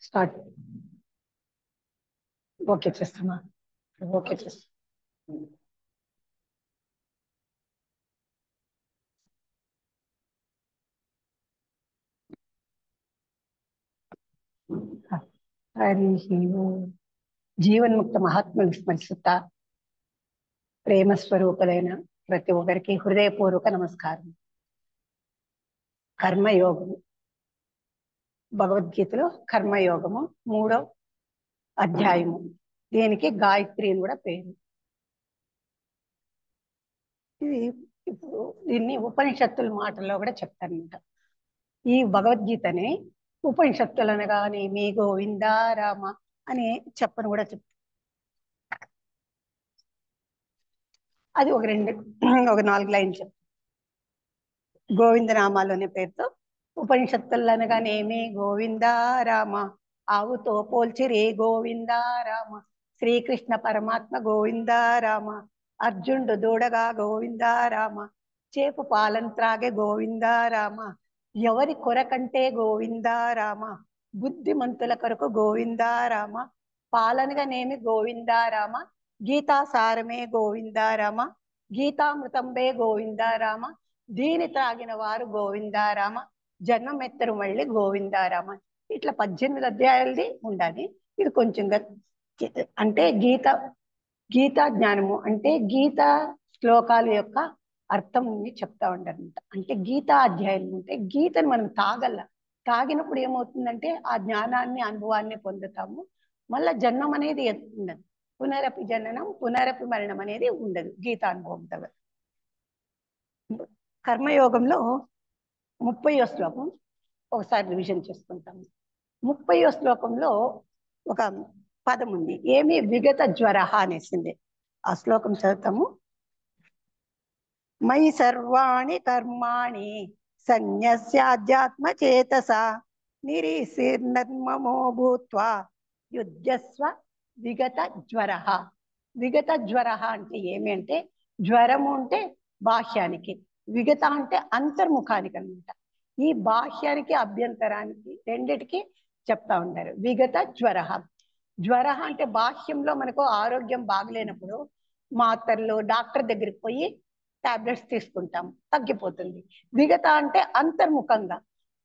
Start. Okay చేస్తామా? Okay చేస్తా. హరి ఓం. జీవన్ముక్త మహాత్ములు స్మరిస్తుతా ప్రేమ స్వరూపులైన ప్రతి ఒక్కరికి హృదయపూర్వక నమస్కారం. కర్మయోగము, భగవద్గీతలో కర్మయోగము 3వ అధ్యాయము. దీనికి గాయత్రి అని కూడా పేరు. ఇది ఇప్పుడు దీన్ని ఉపనిషత్తుల మాటల్లో కూడా చెప్తారనమాట. ఈ భగవద్గీతని ఉపనిషత్తులు అనగానే మీ గోవిందా రామ అని చెప్పని కూడా చెప్తారు. అది ఒక 4 లైన్లు చెప్తారు. గోవింద నామాలు అనే పేరుతో ఉపనిషత్తులు అనగానేమి గోవిందా రామ, ఆవుతో పోల్చిరే గోవిందా రామ, శ్రీకృష్ణ పరమాత్మ గోవిందా రామ, అర్జునుడు దూడగా గోవిందా రామ, చేపు పాలన త్రాగే గోవిందా రామ, ఎవరి కొరకంటే గోవిందా రామ, బుద్ధిమంతుల కొరకు గోవిందా రామ, పాలనగానేమి గోవిందా రామ, గీతాసారమే గోవిందా రామ, గీతామృతంబే గోవిందా రామ, దీని త్రాగిన వారు గోవిందారామ, జన్మమెత్తరు మళ్ళీ గోవిందారామ. ఇట్లా 18 అధ్యాయాలది ఉండాలి. ఇది కొంచెంగా అంటే గీతా జ్ఞానము అంటే గీతా శ్లోకాల యొక్క అర్థం చెప్తా ఉంటారనమాట. అంటే గీతా అధ్యాయం అంటే గీతను మనం తాగినప్పుడు ఏమవుతుందంటే ఆ జ్ఞానాన్ని అనుభవాన్ని పొందుతాము. మళ్ళా జన్మం అనేది ఉండదు. పునరపి జననం పునరపి మరణం అనేది ఉండదు గీతానుభవం దగ్గర. కర్మయోగంలో 30వ శ్లోకం ఒకసారి రివిజన్ చేసుకుంటాము. 30వ శ్లోకంలో ఒక పదం ఉంది, ఏమి విగత జ్వర అనేసింది. ఆ శ్లోకం చదువుతాము. మయి సర్వాణి కర్మాణి సన్యస్యాధ్యాత్మ చేతస నిరీశిర్నర్మమో భూత్వా యుద్ధస్వ విగత జ్వర. విగత జ్వర అంటే ఏమి అంటే జ్వరము అంటే బాహ్యానికి, విగత అంటే అంతర్ముఖానికి అనమాట. ఈ బాహ్యానికి అభ్యంతరానికి రెండిటికి చెప్తా ఉంటారు విగత జ్వర. జ్వర అంటే బాహ్యంలో మనకు ఆరోగ్యం బాగలేనప్పుడు మాత్రలు డాక్టర్ దగ్గరికి పోయి టాబ్లెట్స్ తీసుకుంటాం, తగ్గిపోతుంది. విగత అంటే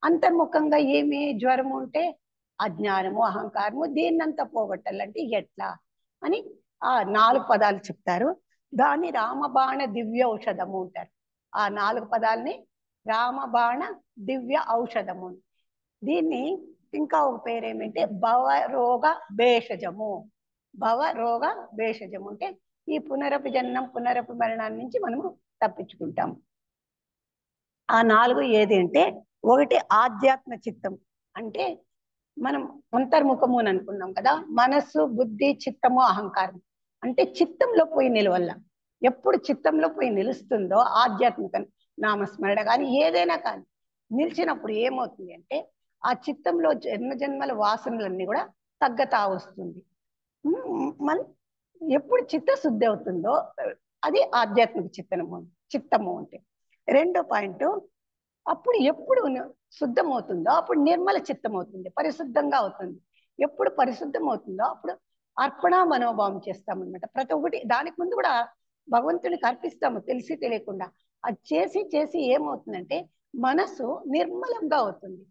అంతర్ముఖంగా ఏమి జ్వరము అంటే అజ్ఞానము అహంకారము, దీన్నంతా పోగొట్టాలంటే ఎట్లా అని ఆ 4 పదాలు చెప్తారు. దాన్ని రామబాణ దివ్య ఔషధము అంటారు. ఆ 4 పదాలని రామబాణ దివ్య ఔషధము. దీన్ని ఇంకా ఒక పేరు ఏమంటే భవరోగ భేషజము. భవరోగ భేషజము అంటే ఈ పునరపి జననం పునరపి మరణాన్ని నుంచి మనము తప్పించుకుంటాం. ఆ 4 ఏది అంటే, ఒకటి ఆధ్యాత్మ చిత్తం అంటే మనం అంతర్ముఖము అని అనుకున్నాం కదా, మనస్సు బుద్ధి చిత్తము అహంకారం అంటే చిత్తంలో పోయి నిలవల్ల. ఎప్పుడు చిత్తంలో పోయి నిలుస్తుందో ఆధ్యాత్మిక నామస్మరణ కానీ ఏదైనా కానీ నిలిచినప్పుడు ఏమవుతుంది అంటే ఆ చిత్తంలో జన్మజన్మల వాసనలన్నీ కూడా తగ్గతా వస్తుంది. మళ్ళీ ఎప్పుడు చిత్తశుద్ధి అవుతుందో అది ఆధ్యాత్మిక చిత్తము అంటే. రెండో పాయింట్, అప్పుడు ఎప్పుడు శుద్ధం అవుతుందో అప్పుడు నిర్మల చిత్తం అవుతుంది, పరిశుద్ధంగా అవుతుంది. ఎప్పుడు పరిశుద్ధం అవుతుందో అప్పుడు అర్పణ మనోభావం చేస్తామన్నమాట. ప్రతి ఒక్కటి దానికి ముందు కూడా భగవంతునికి అర్పిస్తాము తెలిసి తెలియకుండా. అది చేసి ఏమవుతుందంటే మనసు నిర్మలంగా అవుతుంది.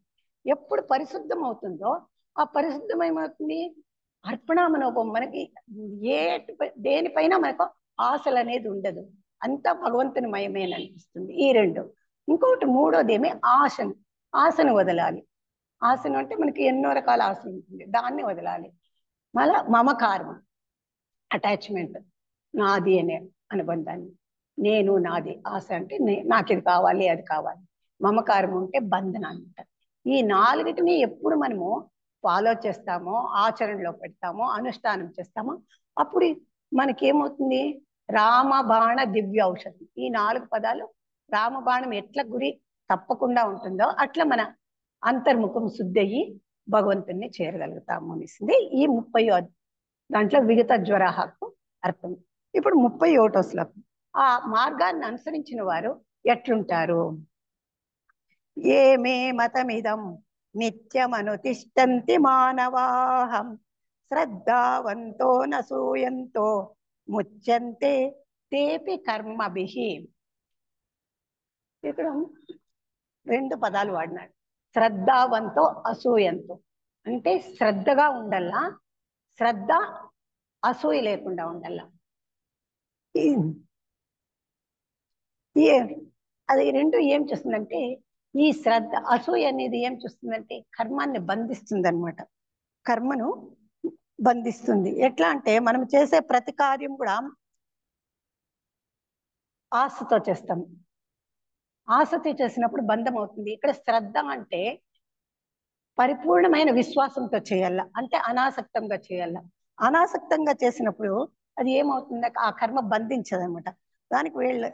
ఎప్పుడు పరిశుద్ధం అవుతుందో ఆ పరిశుద్ధం ఏమవుతుంది, అర్పణ మనోభావం. మనకి దేనిపైన మనకు ఆశలు అనేది ఉండదు, అంతా భగవంతుని మయమేన అనిపిస్తుంది. ఈ రెండు. ఇంకొకటి మూడోది ఏమి ఆశను వదలాలి. ఆశను అంటే మనకి ఎన్నో రకాల ఆశలు ఉంటుంది, దాన్ని వదలాలి. మళ్ళా మమకారం అటాచ్మెంట్, నాది అనే అనుబంధాన్ని, నేను నాది. ఆశ అంటే నాకు ఇది కావాలి అది కావాలి. మమకారం ఉంటే బంధన అంటారు. ఈ 4టిని ఎప్పుడు మనము ఫాలో చేస్తామో, ఆచరణలో పెడతామో, అనుష్ఠానం చేస్తామో అప్పుడు మనకేమవుతుంది, రామబాణ దివ్య ఔషధం. ఈ 4 పదాలు రామబాణం ఎట్లా గురి తప్పకుండా ఉంటుందో అట్లా మన అంతర్ముఖం శుద్ధి భగవంతుణ్ణి చేరగలుగుతాము అనేసింది ఈ 30వ దాంట్లో విగత జ్వరహకు అర్థం. ఇప్పుడు 31వ శ్లోకం. ఆ మార్గాన్ని అనుసరించిన వారు ఎట్లుంటారు. ఏమే మతమిదం నిత్యమనుతిష్టంతి మానవాహం శ్రద్ధావంతో నసూయంతో ముచ్యంతే తేపి కర్మభిః. ఇక్కడ రెండు పదాలు వాడినాడు. శ్రద్ధావంతో అసూయంతో అంటే శ్రద్ధగా ఉండల్లా, శ్రద్ధ అసూయ లేకుండా ఉండల్లా. అది రెండు ఏం చేస్తుందంటే, ఈ శ్రద్ధ అసూయ అనేది ఏం చేస్తుందంటే కర్మాన్ని బంధిస్తుంది అనమాట. కర్మను బంధిస్తుంది. ఎట్లా అంటే మనం చేసే ప్రతి కార్యం కూడా ఆశతో చేస్తాం. ఆశతో చేసినప్పుడు బంధం అవుతుంది. ఇక్కడ శ్రద్ధ అంటే పరిపూర్ణమైన విశ్వాసంతో చేయాల, అంటే అనాసక్తంగా చేయాల. అనాసక్తంగా చేసినప్పుడు అది ఏమవుతుంది, ఆ కర్మ బంధించదు అనమాట. దానికి వీళ్ళు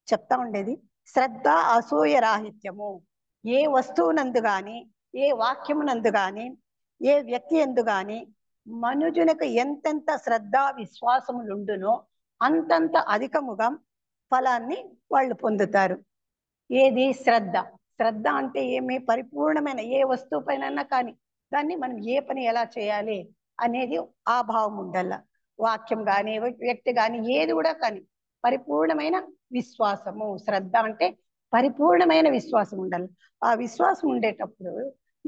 చెప్తా ఉండేది శ్రద్ధ అసూయ రాహిత్యము. ఏ వస్తువునందు గాని, ఏ వాక్యమునందు గాని, ఏ వ్యక్తి ఎందు గాని మనుజునకు ఎంతెంత శ్రద్ధ విశ్వాసములుండునో అంతంత అధికముగా ఫలాన్ని వాళ్ళు పొందుతారు. ఏది శ్రద్ధ. శ్రద్ధ అంటే ఏమి, పరిపూర్ణమైన ఏ వస్తువు పైన కానీ దాన్ని మనం ఏ పని ఎలా చేయాలి అనేది ఆ భావం ఉండాల. వాక్యం కానీ వ్యక్తి కానీ ఏది కూడా కానీ పరిపూర్ణమైన విశ్వాసము. శ్రద్ధ అంటే పరిపూర్ణమైన విశ్వాసం ఉండాలి. ఆ విశ్వాసం ఉండేటప్పుడు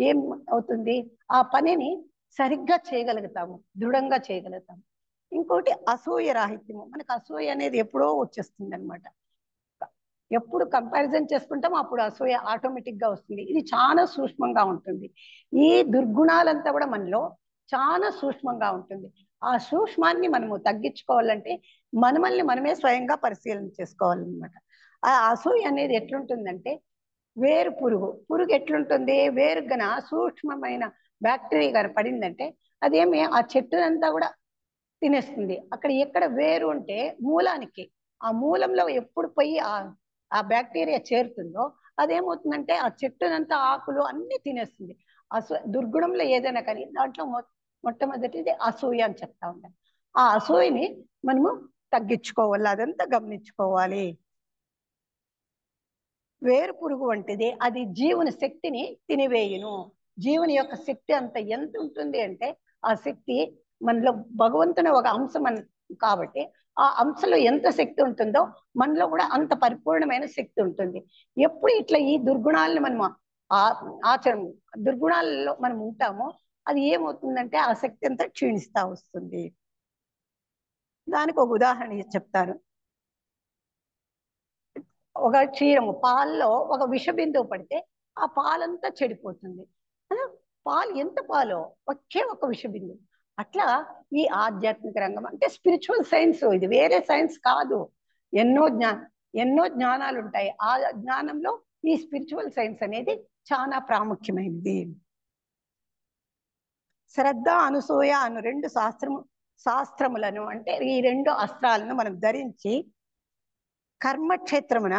ఏం అవుతుంది, ఆ పనిని సరిగ్గా చేయగలుగుతాము, దృఢంగా చేయగలుగుతాము. ఇంకోటి అసూయ రాహిత్యము. మనకు అసూయ అనేది ఎప్పుడో వచ్చేస్తుంది అనమాట. ఎప్పుడు కంపారిజన్ చేసుకుంటామో అప్పుడు అసూయ ఆటోమేటిక్ గా వస్తుంది. ఇది చాలా సూక్ష్మంగా ఉంటుంది. ఈ దుర్గుణాలంతా కూడా మనలో చాలా సూక్ష్మంగా ఉంటుంది. ఆ సూక్ష్మాన్ని మనము తగ్గించుకోవాలంటే మనల్ని మనమే స్వయంగా పరిశీలన చేసుకోవాలన్నమాట. ఆ అసూయ అనేది ఎట్లుంటుందంటే వేరు పురుగు. పురుగు ఎట్లుంటుంది, వేరు గన సూక్ష్మమైన బ్యాక్టీరియా గాని పడిందంటే అదేమి ఆ చెట్టునంతా కూడా తినేస్తుంది. అక్కడ ఎక్కడ వేరు ఉంటే మూలానికి, ఆ మూలంలో ఎప్పుడు పోయి ఆ బ్యాక్టీరియా చేరుతుందో అదేమవుతుందంటే ఆ చెట్టునంతా ఆకులు అన్ని తినేస్తుంది. దుర్గుణంలో ఏదైనా కానీ దాంట్లో మొట్టమొదటిది అసూయ అని చెప్తా ఉంటాను. ఆ అసూయని మనము తగ్గించుకోవాలి, అదంతా గమనించుకోవాలి. వేరు పురుగు వంటిది, అది జీవుని శక్తిని తినివేయును. జీవుని యొక్క శక్తి అంత ఎంత ఉంటుంది అంటే ఆ శక్తి మనలో భగవంతుని ఒక అంశం కాబట్టి ఆ అంశంలో ఎంత శక్తి ఉంటుందో మనలో కూడా అంత పరిపూర్ణమైన శక్తి ఉంటుంది. ఎప్పుడు ఇట్లా ఈ దుర్గుణాలను మనం ఆచరణ దుర్గుణాలలో మనం ఉంటామో అది ఏమవుతుందంటే ఆ శక్తి అంతా క్షీణిస్తా వస్తుంది. దానికి ఒక ఉదాహరణ చెప్తారు. ఒక క్షీరము పాల్లో ఒక విష బిందువు పడితే ఆ పాలంతా చెడిపోతుంది. పాలు ఎంత పాలో ఒకే ఒక విష బిందువు. అట్లా ఈ ఆధ్యాత్మిక రంగం అంటే స్పిరిచువల్ సైన్స్, ఇది వేరే సైన్స్ కాదు. ఎన్నో జ్ఞానాలు ఉంటాయి. ఆ జ్ఞానంలో ఈ స్పిరిచువల్ సైన్స్ అనేది చాలా ప్రాముఖ్యమైనది. శ్రద్ధ అనసూయ అను రెండు శాస్త్రములను అంటే ఈ రెండు అస్త్రాలను మనం ధరించి కర్మక్షేత్రమున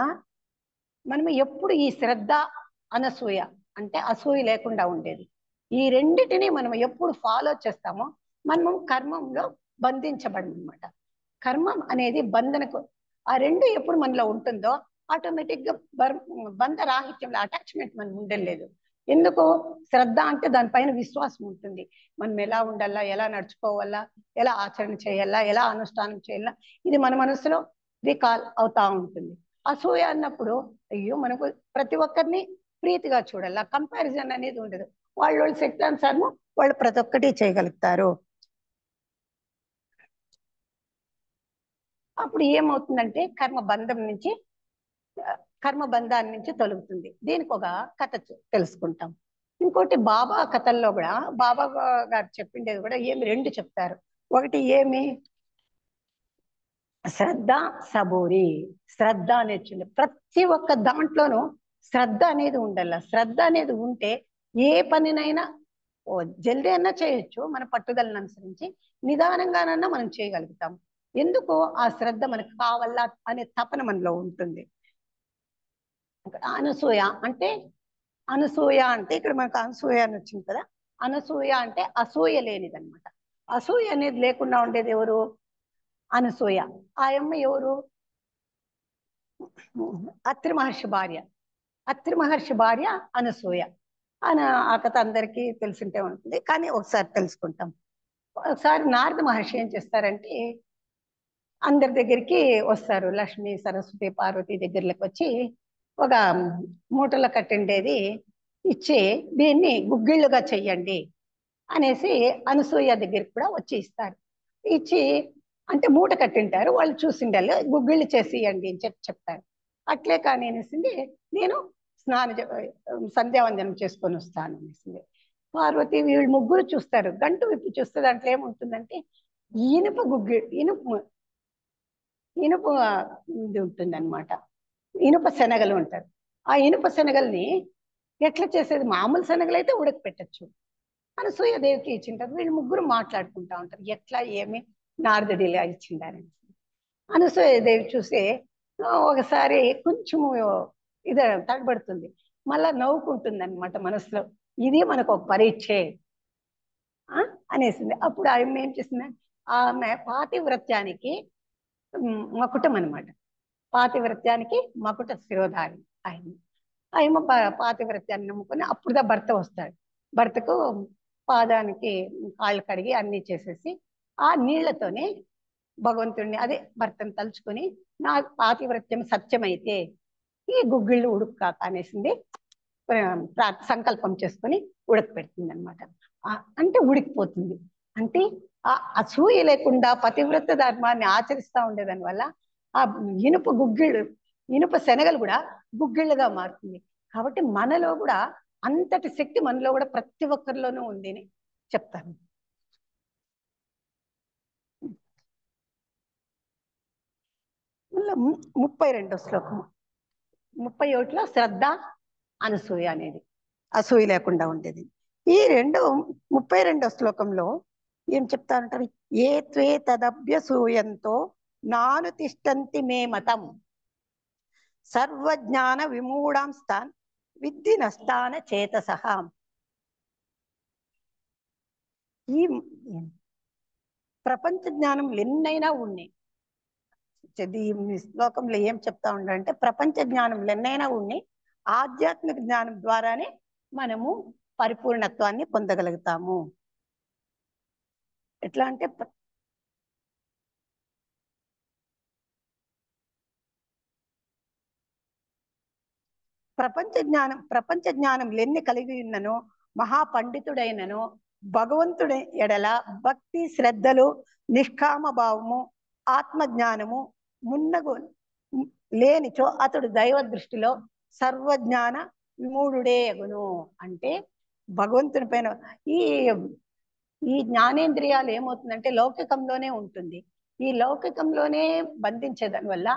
మనం ఎప్పుడు ఈ శ్రద్ధ అనసూయ అంటే అసూయ లేకుండా ఉండేది, ఈ రెండిటిని మనం ఎప్పుడు ఫాలో చేస్తామో మనము కర్మంలో బంధించబడమన్నమాట. కర్మం అనేది బంధనకు, ఆ రెండు ఎప్పుడు మనలో ఉంటుందో ఆటోమేటిక్ గా బంధ రాహిత్యంలో అటాచ్మెంట్ మనం ఉండలేదు. ఎందుకు, శ్రద్ధ అంటే దానిపైన విశ్వాసం ఉంటుంది. మనం ఎలా ఉండాలా, ఎలా నడుచుకోవాలా, ఎలా ఆచరణ చేయాలా, ఎలా అనుష్ఠానం చేయాలా, ఇది మన మనసులో రికాల్ అవుతా ఉంటుంది. అసూయ అన్నప్పుడు అయ్యో మనకు ప్రతి ఒక్కరిని ప్రీతిగా చూడాలి, కంపారిజన్ అనేది ఉండదు. వాళ్ళ శక్తి అనుసారము వాళ్ళు ప్రతి ఒక్కటి చేయగలుగుతారు. అప్పుడు ఏమవుతుందంటే కర్మబంధాన్ని నుంచి తొలుగుతుంది. దీనికి ఒక కథ తెలుసుకుంటాం. ఇంకోటి బాబా కథల్లో కూడా బాబా గారు చెప్పిండేది కూడా రెండు చెప్తారు. ఒకటి ఏమి, శ్రద్ధ సబూరి. శ్రద్ధ అనేది ప్రతి ఒక్క దాంట్లోనూ శ్రద్ధ అనేది ఉండాల. శ్రద్ధ అనేది ఉంటే ఏ పనినైనా జల్దీ అయినా చేయొచ్చు, మన పట్టుదలను అనుసరించి నిదానంగానన్నా మనం చేయగలుగుతాం. ఎందుకు, ఆ శ్రద్ధ మనకు కావాలా అనే తపన మనలో ఉంటుంది. అనసూయ అంటే ఇక్కడ మనకు అనసూయ అని వచ్చింది కదా. అనసూయ అంటే అసూయ లేనిది అనమాట. అసూయ అనేది లేకుండా ఉండేది ఎవరు, అనసూయ. ఆ అమ్మ ఎవరు, అత్రి మహర్షి భార్య. అత్రి మహర్షి భార్య అనసూయ. అని ఆ కథ అందరికీ తెలిసింటే ఉంటుంది, కానీ ఒకసారి తెలుసుకుంటాం. ఒకసారి నారద మహర్షి ఏం చేస్తారంటే అందరి దగ్గరికి వస్తారు. లక్ష్మి, సరస్వతి, పార్వతి దగ్గరలోకి వచ్చి ఒక మూటలో కట్టిండేది ఇచ్చి దీన్ని గుగ్గిళ్ళుగా చెయ్యండి అనేసి అనసూయ దగ్గరికి కూడా వచ్చి ఇస్తారు. ఇచ్చి అంటే మూట కట్టింటారు, వాళ్ళు చూసిండాలి, గుగ్గిళ్ళు చేసి ఇవ్వండి అని చెప్తారు. అట్లే కానీ అనేసింది, నేను సంధ్యావందనం చేసుకొని వస్తాను అనేసింది. పార్వతి వీళ్ళు ముగ్గురు చూస్తారు, గంటు విప్పి చూస్తే దాంట్లో ఏముంటుందంటే ఇనుప ఇనుప ఇనుప ఇది ఉంటుందన్నమాట. ఇనుప శనగలు ఉంటారు. ఆ ఇనుప శనగల్ని ఎట్లా చేసేది, మామూలు శనగలు అయితే ఉడకపెట్టచ్చు, అనసూయదేవికి ఇచ్చింటారు. వీళ్ళు ముగ్గురు మాట్లాడుకుంటా ఉంటారు ఎట్లా ఏమి నారదుడు ఇలా ఇచ్చిండారని. అనసూయదేవి చూసి ఒకసారి కొంచెము ఇది తడబడుతుంది, మళ్ళా నవ్వుకుంటుంది అనమాట మనసులో, ఇది మనకు ఒక పరీక్షే అనేసింది. అప్పుడు ఆమె ఏం చేసింది, ఆమె పాతివ్రత్యానికి మకుటం అనమాట. పాతివ్రత్యానికి మకుట శిరోధారి ఆయన. ఆయన పాతివ్రత్యాన్ని నమ్ముకొని అప్పుడుదా భర్త వస్తాడు. భర్తకు పాదానికి కాళ్ళు కడిగి అన్ని చేసేసి ఆ నీళ్లతోనే భగవంతుడిని అదే భర్తను తలుచుకొని నా పాతివ్రత్యం సత్యమైతే ఈ గుగ్గిళ్ళు ఉడుక్కాక అనేసింది. సంకల్పం చేసుకొని ఉడకపెడుతుంది అనమాట. అంటే ఉడికిపోతుంది. అంటే ఆ అసూయ లేకుండా పతివ్రత ధర్మాన్ని ఆచరిస్తూ ఉండేదాని వల్ల ఆ ఇనుప శనగలు కూడా గుగ్గిళ్ళుగా మారుతుంది. కాబట్టి మనలో కూడా అంతటి శక్తి మనలో కూడా ప్రతి ఒక్కరిలోనూ ఉంది అని చెప్తాను. మళ్ళీ 32 శ్లోకము, 31లో శ్రద్ధ అనసూయ అనేది అసూయ లేకుండా ఉండేది. ఈ 32వ శ్లోకంలో ఏం చెప్తారంటారు, ఏ త్వే తదభ్యసూయంతో నాను తిష్టంతి మే మతం సర్వజ్ఞాన విమూఢాంస్తాన్ విద్ధి నష్టాన చేతసః. ఈ ప్రపంచ జ్ఞానం ఎన్నైనా ఉన్నాయి. ఈ శ్లోకంలో ఏం చెప్తా ఉండంటే ప్రపంచ జ్ఞానం ఎన్నైనా ఉన్నాయి, ఆధ్యాత్మిక జ్ఞానం ద్వారానే మనము పరిపూర్ణత్వాన్ని పొందగలుగుతాము. ఎట్లా అంటే ప్రపంచ జ్ఞానం ఎన్ని కలిగి ఉన్ననో మహాపండితుడైనను భగవంతుడి ఎడల భక్తి శ్రద్ధలు నిష్కామ భావము ఆత్మజ్ఞానము మున్నగు లేనిచో అతడు దైవ దృష్టిలో సర్వజ్ఞాన విమూఢుడే అగును. అంటే భగవంతుని పైన ఈ ఈ జ్ఞానేంద్రియాలు ఏమవుతుందంటే లౌకికంలోనే ఉంటుంది. ఈ లౌకికంలోనే బంధించేదాని వల్ల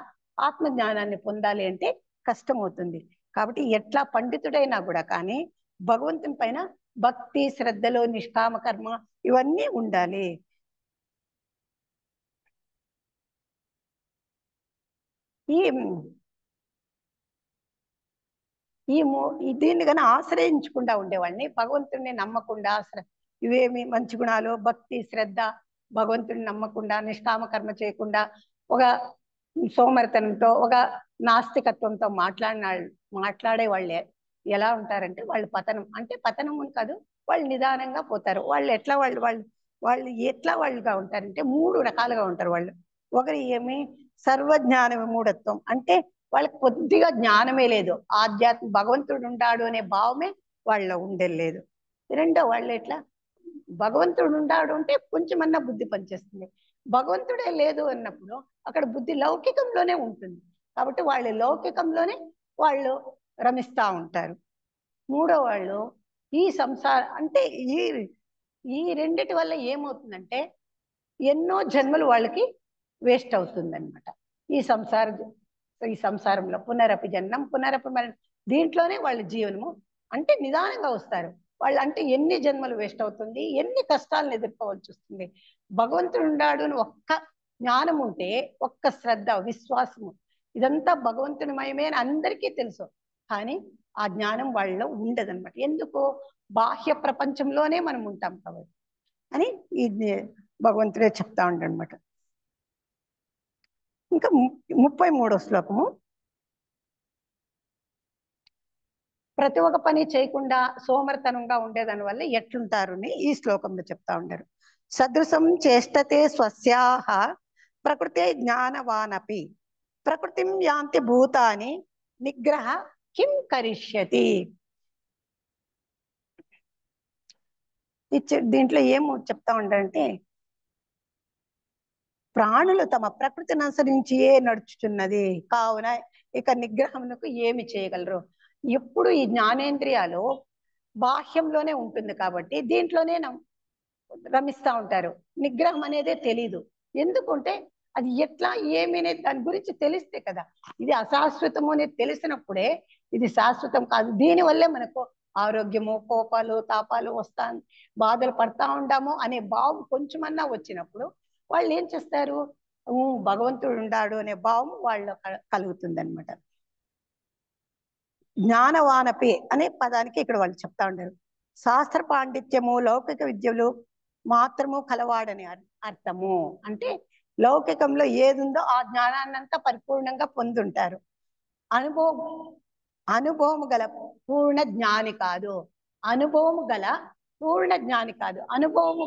ఆత్మ జ్ఞానాన్ని పొందాలి అంటే కష్టమవుతుంది. కాబట్టి ఎట్లా పండితుడైనా కూడా కానీ భగవంతుని పైన భక్తి శ్రద్ధలు నిష్కామ కర్మ ఇవన్నీ ఉండాలి. ఈ దీన్ని కన్నా ఆశ్రయించకుండా ఉండేవాడిని, భగవంతుడిని నమ్మకుండా ఇవేమి మంచి గుణాలు భక్తి శ్రద్ధ భగవంతుడిని నమ్మకుండా నిష్కామ కర్మ చేయకుండా ఒక సోమరితనంతో ఒక నాస్తికత్వంతో మాట్లాడే వాళ్ళే ఎలా ఉంటారంటే వాళ్ళు పతనం అంటే పతనం కాదు, వాళ్ళు నిదానంగా పోతారు. వాళ్ళు ఎట్లా వాళ్ళుగా ఉంటారంటే 3 రకాలుగా ఉంటారు వాళ్ళు. ఒకరి ఏమి సర్వజ్ఞాన విమూఢత్వం, అంటే వాళ్ళకి కొద్దిగా జ్ఞానమే లేదు, భగవంతుడు ఉండాడు అనే భావమే వాళ్ళలో ఉండలేదు. రెండో వాళ్ళు ఎట్లా భగవంతుడు ఉండాడు అంటే కొంచెమన్నా బుద్ధి పనిచేస్తుంది, భగవంతుడే లేదు అన్నప్పుడు అక్కడ బుద్ధి లౌకికంలోనే ఉంటుంది. కాబట్టి వాళ్ళు లౌకికంలోనే వాళ్ళు రమిస్తూ ఉంటారు. మూడో వాళ్ళు ఈ అంటే ఈ రెండిటి వల్ల ఏమవుతుందంటే ఎన్నో జన్మలు వాళ్ళకి వేస్ట్ అవుతుందన్నమాట. ఈ సంసారంలో పునరపి జన్మం పునరపి మరణం, దీంట్లోనే వాళ్ళ జీవనము అంటే నిదానంగా వస్తారు వాళ్ళు. అంటే ఎన్ని జన్మలు వేస్ట్ అవుతుంది, ఎన్ని కష్టాలను ఎదుర్కోవాల్సి వస్తుంది. భగవంతుడు ఉన్నాడు అని ఒక్క జ్ఞానం ఉంటే, ఒక్క శ్రద్ధ విశ్వాసము ఇదంతా భగవంతుని మయమే అని అందరికీ తెలుసు, కానీ ఆ జ్ఞానం వాళ్ళలో ఉండదన్నమాట. ఎందుకు, బాహ్య ప్రపంచంలోనే మనం ఉంటాం కాబట్టి అని ఇది భగవంతుడే చెప్తా ఉండనమాట. ఇంకా 33వ శ్లోకము, ప్రతి ఒక్క పని చేయకుండా సోమర్తనంగా ఉండేదాని వల్ల ఎట్లుంటారు అని ఈ శ్లోకంలో చెప్తా ఉంటారు. సదృశం చేష్టతే స్వస్యాహ ప్రకృతే జ్ఞానవానపి ప్రకృతిం యాంతి భూతాని నిగ్రహ కిం కరిష్యతి. దీంట్లో ఏం చెప్తా ఉంటారంటే, ప్రాణులు తమ ప్రకృతిని అనుసరించి నడుచుచున్నది కావున ఇక నిగ్రహమునకు ఏమి చేయగలరు. ఎప్పుడు ఈ జ్ఞానేంద్రియాలు బాహ్యంలోనే ఉంటుంది కాబట్టి దీంట్లోనే రమిస్తా ఉంటారు. నిగ్రహం అనేదే తెలీదు. ఎందుకంటే అది ఎట్లా ఏమి అనేది దాని గురించి తెలిస్తే కదా. ఇది అశాశ్వతము అనేది తెలిసినప్పుడే ఇది శాశ్వతం కాదు. దీనివల్లే మనకు ఆరోగ్యము, కోపాలు, తాపాలు వస్తా, బాధలు పడతా ఉంటాము అనే భావం కొంచెమన్నా వచ్చినప్పుడు వాళ్ళు ఏం చేస్తారు, భగవంతుడు ఉన్నాడు అనే భావం వాళ్ళు కలుగుతుంది అనమాట. జ్ఞానవానపి అనే పదానికి ఇక్కడ వాళ్ళు చెప్తా ఉంటారు. శాస్త్ర పాండిత్యము, లౌకిక విద్యలు మాత్రము కలవాడని అర్థము. అంటే లౌకికంలో ఏది ఉందో ఆ జ్ఞానాన్ని అంతా పరిపూర్ణంగా పొందుంటారు. అనుభవం గల పూర్ణ జ్ఞాని కాదు. అనుభవం గల పూర్ణ జ్ఞాని కాదు. అనుభవం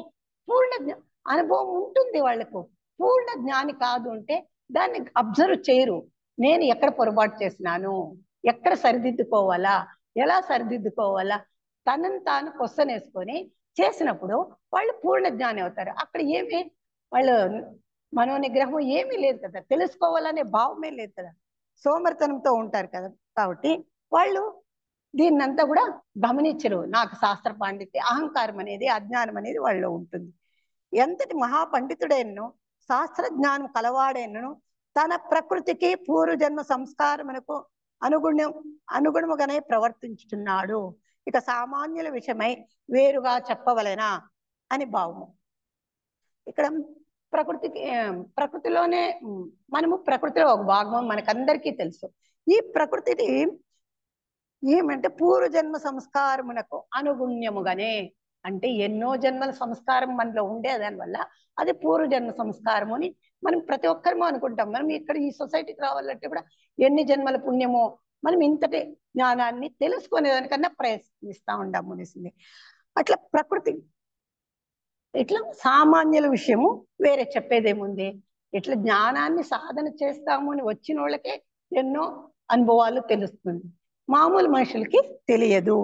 ఉంటుంది వాళ్లకు, పూర్ణ జ్ఞాని కాదు. అంటే దాన్ని అబ్జర్వ్ చేయరు. నేను ఎక్కడ పొరపాటు చేసినాను, ఎక్కడ సరిదిద్దుకోవాలా, ఎలా సరిదిద్దుకోవాలా, తనని తాను క్వశ్చన్ వేసుకొని చేసినప్పుడు వాళ్ళు పూర్ణ జ్ఞాని అవుతారు. అక్కడ ఏమి వాళ్ళు మనోనిగ్రహం ఏమీ లేదు కదా, తెలుసుకోవాలనే భావమే లేదు కదా, సోమర్తనంతో ఉంటారు కదా. కాబట్టి వాళ్ళు దీన్నంతా కూడా గమనించరు. నాకు శాస్త్ర పాండిత్య అహంకారం అనేది, అజ్ఞానం అనేది వాళ్ళలో ఉంటుంది. ఎంతటి మహాపండితుడైనను, శాస్త్ర జ్ఞానం కలవాడైనను తన ప్రకృతికి పూర్వజన్మ సంస్కారమునకు అనుగుణముగానే ప్రవర్తించుతున్నాడు. ఇక సామాన్యుల విషయమై వేరుగా చెప్పవలెనా అని భావము. ఇక్కడ ప్రకృతిలోనే మనము ప్రకృతిలో ఒక భాగం మనకందరికీ తెలుసు. ఈ ప్రకృతిని ఏమంటే పూర్వజన్మ సంస్కారమునకు అనుగుణ్యముగానే, అంటే ఎన్నో జన్మల సంస్కారం మనలో ఉండే దానివల్ల అది పూర్వజన్మ సంస్కారము అని మనం ప్రతి ఒక్కరము అనుకుంటాం. మనం ఇక్కడ ఈ సొసైటీకి రావాలంటే కూడా ఎన్ని జన్మల పుణ్యమో మనం ఇంతటి జ్ఞానాన్ని తెలుసుకునేదానికన్నా ప్రయత్నిస్తూ ఉంటాము అనేసింది. అట్లా ప్రకృతి ఇట్లా సామాన్యుల విషయము వేరే చెప్పేదేముంది. ఇట్లా జ్ఞానాన్ని సాధన చేస్తాము అని వచ్చిన వాళ్ళకే ఎన్నో అనుభవాలు తెలుస్తుంది, మామూలు మనుషులకి తెలియదు.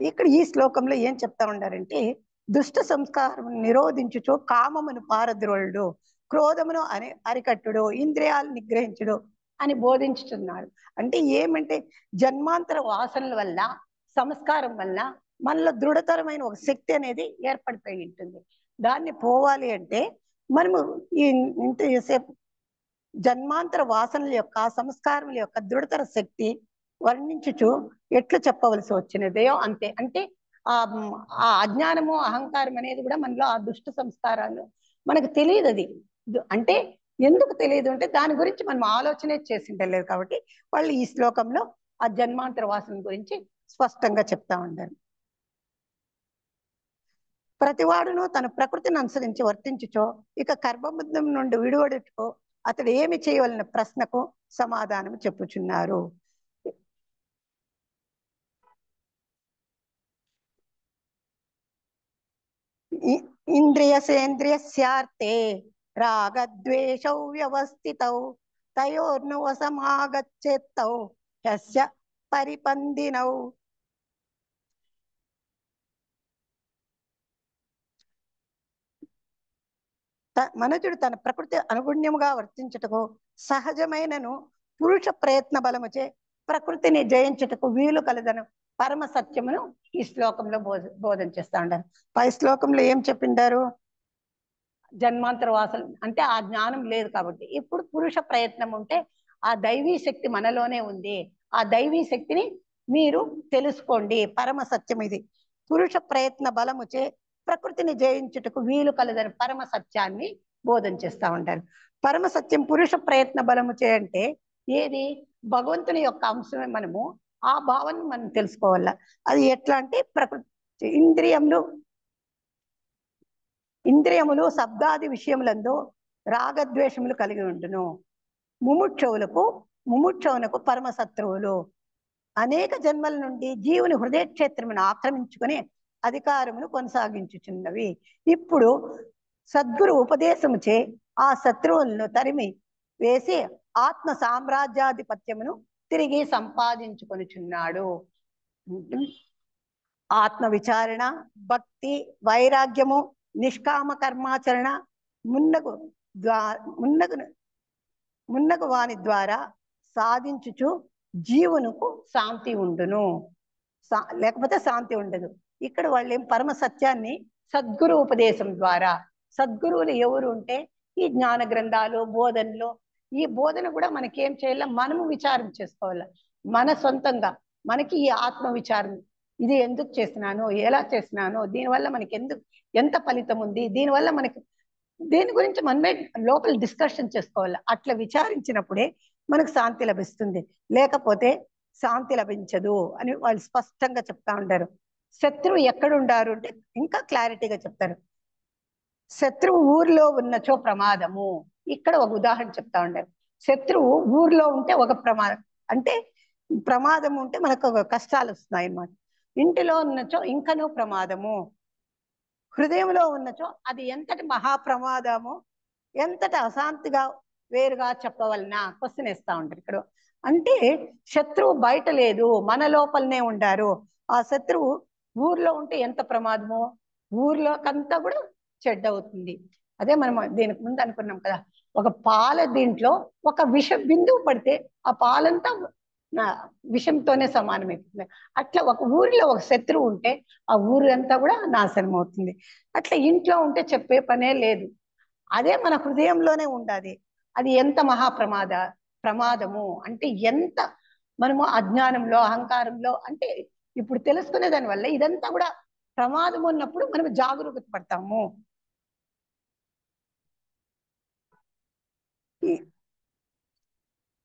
ఇక్కడ ఈ శ్లోకంలో ఏం చెప్తా ఉన్నారంటే, దుష్ట సంస్కారం నిరోధించుచు కామమును పారద్రోలుడు, క్రోధమును అరికట్టుడు, ఇంద్రియాలు నిగ్రహించుడు అని బోధించుతున్నారు. అంటే ఏమంటే జన్మాంతర వాసనల వల్ల, సంస్కారం వల్ల మనలో దృఢతరమైన ఒక శక్తి అనేది ఏర్పడిపోయి ఉంటుంది. దాన్ని పోవాలి అంటే మనము ఇంతసేపు జన్మాంతర వాసనల యొక్క, సంస్కారముల యొక్క దృఢతర శక్తి వర్ణించుచు ఎట్లు చెప్పవలసి వచ్చినదేయో అంతే. అంటే ఆ అజ్ఞానము, అహంకారం అనేది కూడా మనలో ఆ దుష్ట సంస్కారాలు మనకు తెలియదు. అది అంటే ఎందుకు తెలియదు అంటే దాని గురించి మనం ఆలోచనే చేసిండలేదు. కాబట్టి వాళ్ళు ఈ శ్లోకంలో ఆ జన్మాంతర వాసన గురించి స్పష్టంగా చెప్తా ఉంటారు. ప్రతివాడును తన ప్రకృతిని అనుసరించి వర్తించుచో ఇక కర్మబుద్ధం నుండి విడివడుటో అతడు ఏమి చేయవలన ప్రశ్నకు సమాధానం చెప్పుచున్నారు. ఇంద్రియసేంద్రియస్యార్థే రాగద్వేషౌ వ్యవస్థితౌ తయోర్ను వశమాగచ్చేత్తౌ యస్య పరిపందినౌ. మనుజుడు తన ప్రకృతి అనుగుణ్యముగా వర్తించుటకు సహజమైనను పురుష ప్రయత్న బలముచే ప్రకృతిని జయించుటకు వీలు కలదను పరమ సత్యమును ఈ శ్లోకంలో బోధన చేస్తా ఉంటారు. పై శ్లోకంలో ఏం చెప్పిండారు, జన్మాంతర వాసన అంటే ఆ జ్ఞానం లేదు కాబట్టి ఇప్పుడు పురుష ప్రయత్నం ఉంటే ఆ దైవీ శక్తి మనలోనే ఉంది. ఆ దైవీ శక్తిని మీరు తెలుసుకోండి, పరమ సత్యం ఇది. పురుష ప్రయత్న బలముచే ప్రకృతిని జయించుటకు వీలు కలదని పరమ సత్యాన్ని బోధన చేస్తా ఉంటారు. పరమ సత్యం పురుష ప్రయత్న బలముచే అంటే ఏది, భగవంతుని యొక్క అంశమే. మనము ఆ భావాన్ని మనం తెలుసుకోవాల. అది ఎట్లా అంటే ప్రకృతి ఇంద్రియములు శబ్దాది విషయములందు రాగద్వేషములు కలిగి ఉండును. ముముక్షవునకు పరమ శత్రువులు. అనేక జన్మల నుండి జీవుని హృదయ క్షేత్రమును ఆక్రమించుకుని అధికారమును కొనసాగించుచున్నవి. ఇప్పుడు సద్గురు ఉపదేశముచే ఆ శత్రువులను తరిమి వేసి ఆత్మ సామ్రాజ్యాధిపత్యమును తిరిగి సంపాదించుకొనుచున్నాడు. ఆత్మ విచారణ, భక్తి, వైరాగ్యము, నిష్కామ కర్మాచరణ మున్నగు వాని ద్వారా సాధించుచు జీవునకు శాంతి ఉండును. లేకపోతే శాంతి ఉండదు. ఇక్కడ వాళ్ళు ఏం పరమ సత్యాన్ని సద్గురు ఉపదేశం ద్వారా, సద్గురువులు ఎవరు ఉంటే ఈ జ్ఞాన గ్రంథాలు బోధనలు, ఈ బోధన కూడా మనకేం చేయాలి, మనము విచారం చేసుకోవాలి. మన సొంతంగా మనకి ఈ ఆత్మ విచారం, ఇది ఎందుకు చేసినాను, ఎలా చేసినాను, దీనివల్ల మనకి ఎంత ఫలితం ఉంది, దీనివల్ల మనకి దేని గురించి మనమే లోపల డిస్కషన్ చేసుకోవాలి. అట్లా విచారించినప్పుడే మనకు శాంతి లభిస్తుంది, లేకపోతే శాంతి లభించదు అని వాళ్ళు స్పష్టంగా చెప్తా ఉంటారు. శత్రువు ఎక్కడుండారు అంటే ఇంకా క్లారిటీగా చెప్తారు. శత్రువు ఊర్లో ఉన్నచో ప్రమాదము. ఇక్కడ ఒక ఉదాహరణ చెప్తా ఉంటారు. శత్రువు ఊర్లో ఉంటే ఒక ప్రమాదం, అంటే ప్రమాదం ఉంటే మనకు కష్టాలు వస్తున్నాయి అన్నమాట. ఇంటిలో ఉన్నచో ఇంకనూ ప్రమాదము. హృదయంలో ఉన్నచో అది ఎంతటి మహాప్రమాదము, ఎంతటి అశాంతిగా వేరుగా చెప్పవలన క్వశ్చన్ వేస్తా ఉంటారు ఇక్కడ. అంటే శత్రువు బయట లేదు, మన లోపలనే ఉండారు. ఆ శత్రువు ఊర్లో ఉంటే ఎంత ప్రమాదమో, ఊర్లోకంతా కూడా చెడ్డ అవుతుంది. అదే మనం దీనికి ముందు అనుకున్నాం కదా, ఒక పాల దీంట్లో ఒక విష బిందువు పడితే ఆ పాలంతా విషంతోనే సమానమైపోతుంది. అట్లా ఒక ఊరిలో ఒక శత్రువు ఉంటే ఆ ఊరు అంతా కూడా నాశనం అవుతుంది. అట్లా ఇంట్లో ఉంటే చెప్పే పనే లేదు. అదే మన హృదయంలోనే ఉండాలి. అది ఎంత ప్రమాదము అంటే ఎంత మనము అజ్ఞానంలో అహంకారంలో, అంటే ఇప్పుడు తెలుసుకునే దాని వల్ల ఇదంతా కూడా ప్రమాదం ఉన్నప్పుడు మనం జాగరూకత పడతాము.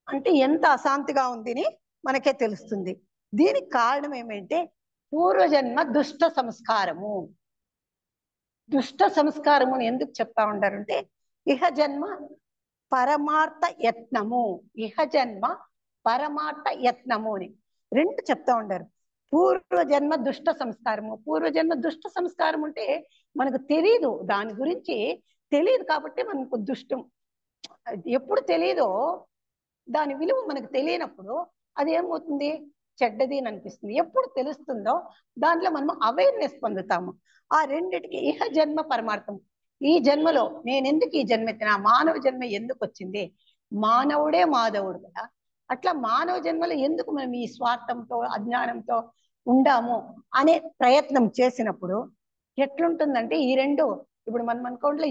అంటే ఎంత అశాంతిగా ఉందని మనకే తెలుస్తుంది. దీనికి కారణం ఏమంటే పూర్వజన్మ దుష్ట సంస్కారము. దుష్ట సంస్కారము ఎందుకు చెప్తా ఉంటారంటే ఇహ జన్మ పరమార్థ యత్నము, ఇహ జన్మ పరమార్థ యత్నము అని రెండు చెప్తా ఉంటారు. పూర్వజన్మ దుష్ట సంస్కారము, పూర్వజన్మ దుష్ట సంస్కారం అంటే మనకు తెలియదు, దాని గురించి తెలియదు కాబట్టి మనకు దుష్టం. ఎప్పుడు తెలియదో దాని విలువ మనకు తెలియనప్పుడు అది ఏమవుతుంది, చెడ్డది అని అనిపిస్తుంది. ఎప్పుడు తెలుస్తుందో దాంట్లో మనం అవేర్నెస్ పొందుతాము. ఆ రెండిటికి ఇహ జన్మ పరమార్థం. ఈ జన్మలో నేను ఎందుకు ఈ జన్మ ఎత్తినా, మానవ జన్మ ఎందుకు వచ్చింది, మానవుడే మాధవుడు కదా. అట్లా మానవ జన్మలో ఎందుకు మనం ఈ స్వార్థంతో అజ్ఞానంతో ఉండాము అనే ప్రయత్నం చేసినప్పుడు ఎట్లుంటుందంటే ఈ రెండు, ఇప్పుడు మనం అనుకోండి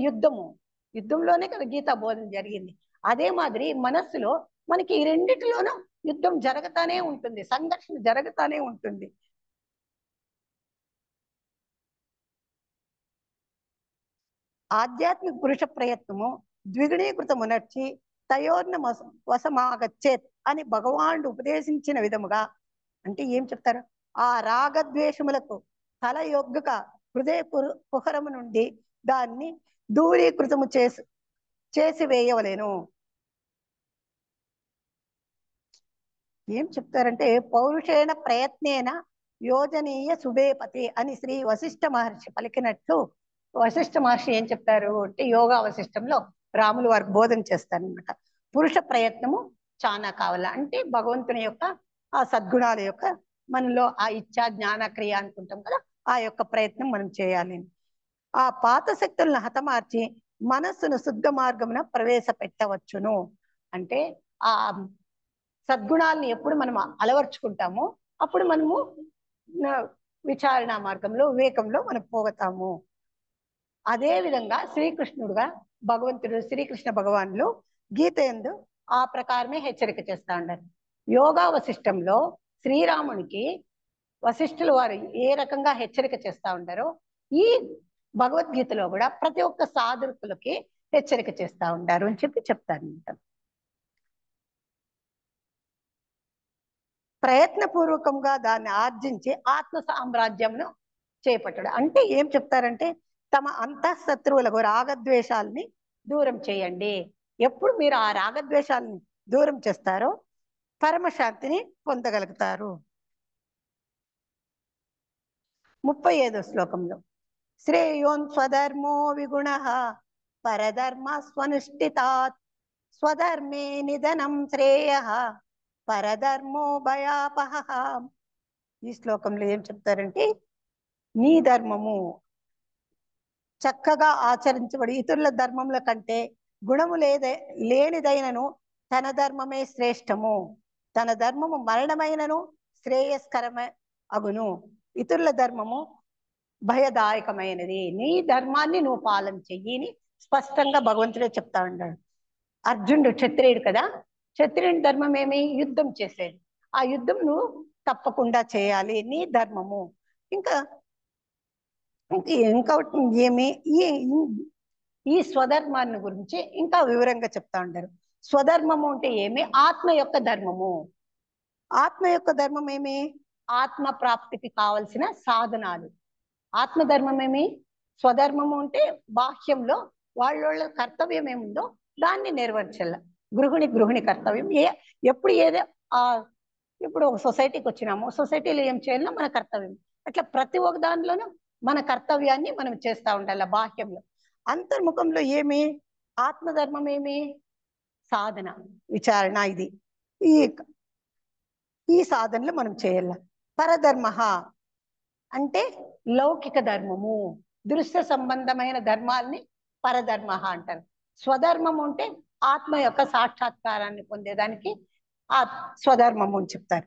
యుద్ధంలోనే కదా గీతా బోధన జరిగింది. అదే మాదిరి మనస్సులో మనకి ఈ రెండిటిలోనూ యుద్ధం జరుగుతానే ఉంటుంది, సంఘర్షణ జరుగుతానే ఉంటుంది. ఆధ్యాత్మిక పురుష ప్రయత్నము ద్విగుణీకృతమునర్చి తయోర్న వసమాగచ్చేత్ అని భగవానుడు ఉపదేశించిన విధముగా, అంటే ఏం చెప్తారు, ఆ రాగద్వేషములకు తల యొగ్గక హృదయ కుహరము నుండి దాన్ని దూరీకృతము చేసి వేయవలేను. ఏం చెప్తారంటే పౌరుషేణ ప్రయత్నేన యోజనీయ శుభేపతి అని శ్రీ వశిష్ఠ మహర్షి పలికినట్లు, వశిష్ఠ మహర్షి ఏం చెప్తారు అంటే యోగా వశిష్టంలో రాములు వారికి బోధన చేస్తారనమాట. పురుష ప్రయత్నము చాలా కావాల, అంటే భగవంతుని యొక్క ఆ సద్గుణాల యొక్క మనలో ఆ ఇచ్చా జ్ఞాన క్రియ అనుకుంటాం కదా, ఆ యొక్క ప్రయత్నం మనం చేయాలి. ఆ పాత శక్తులను హతమార్చి మనస్సును శుద్ధ మార్గమున ప్రవేశపెట్టవచ్చును. అంటే ఆ సద్గుణాలని ఎప్పుడు మనం అలవర్చుకుంటామో అప్పుడు మనము విచారణ మార్గంలో వివేకంలో మనం పోగతాము. అదే విధంగా శ్రీకృష్ణుడుగా భగవంతుడు శ్రీకృష్ణ భగవానులు గీత యందు ఆ ప్రకారమే హెచ్చరిక చేస్తా ఉన్నారు. యోగా వశిష్టంలో శ్రీరామునికి వశిష్ఠులు వారు ఏ రకంగా హెచ్చరిక చేస్తా ఉంటారో ఈ భగవద్గీతలో కూడా ప్రతి ఒక్క సాధకులకి హెచ్చరిక చేస్తా ఉంటారు అని చెప్తారు. ప్రయత్నపూర్వకంగా దాన్ని ఆర్జించి ఆత్మ సామ్రాజ్యంను చేపట్టడం అంటే ఏం చెప్తారంటే తమ అంతఃశత్రువులకు రాగద్వేషాలని దూరం చేయండి. ఎప్పుడు మీరు ఆ రాగద్వేషాలను దూరం చేస్తారో పరమశాంతిని పొందగలుగుతారు. 35వ శ్లోకంలో శ్రేయోన్ స్వధర్మో విగుణ పరధర్మ స్వనుష్ఠితాత్ స్వధర్మే నిధనం శ్రేయ పరధర్మో భయాపహ. ఈ శ్లోకంలో ఏం చెప్తారంటే, నీ ధర్మము చక్కగా ఆచరించబడి ఇతరుల ధర్మముల కంటే గుణము లేనిదైనను తన ధర్మమే శ్రేష్టము. తన ధర్మము మరణమైనను శ్రేయస్కరమే అగును. ఇతరుల ధర్మము భయదాయకమైనది. నీ ధర్మాన్ని నువ్వు పాలన చెయ్యి స్పష్టంగా భగవంతుడే చెప్తా ఉన్నాడు. అర్జునుడు క్షత్రియుడు కదా, క్షత్రియుడి ధర్మం ఏమి? యుద్ధం చేసేది. ఆ యుద్ధం నువ్వు తప్పకుండా చేయాలి, నీ ధర్మము. ఇంకా ఏమి ఈ స్వధర్మాన్ని గురించి ఇంకా వివరంగా చెప్తా ఉంటారు. స్వధర్మము అంటే ఏమి? ఆత్మ యొక్క ధర్మము. ఆత్మ యొక్క ధర్మం ఏమి? ఆత్మ ప్రాప్తికి కావలసిన సాధనాలు. ఆత్మధర్మం ఏమి? స్వధర్మము అంటే బాహ్యంలో వాళ్ళ కర్తవ్యం ఏముందో దాన్ని నెరవేర్చాల. గృహిణి కర్తవ్యం ఎప్పుడు ఏదో ఇప్పుడు ఒక సొసైటీకి వచ్చినాము, సొసైటీలో ఏం చేయాలన్నా మన కర్తవ్యం. అట్లా ప్రతి ఒక్క దానిలోనూ మన కర్తవ్యాన్ని మనం చేస్తూ ఉండాలి. బాహ్యంలో అంతర్ముఖంలో ఏమి? ఆత్మధర్మం ఏమి? సాధన, విచారణ. ఇది ఈ సాధనలు మనం చేయాల. పరధర్మ అంటే లౌకిక ధర్మము, దృశ్య సంబంధమైన ధర్మాల్ని పరధర్మ అంటారు. స్వధర్మం అంటే ఆత్మ యొక్క సాక్షాత్కారాన్ని పొందేదానికి ఆ స్వధర్మము అని చెప్తారు.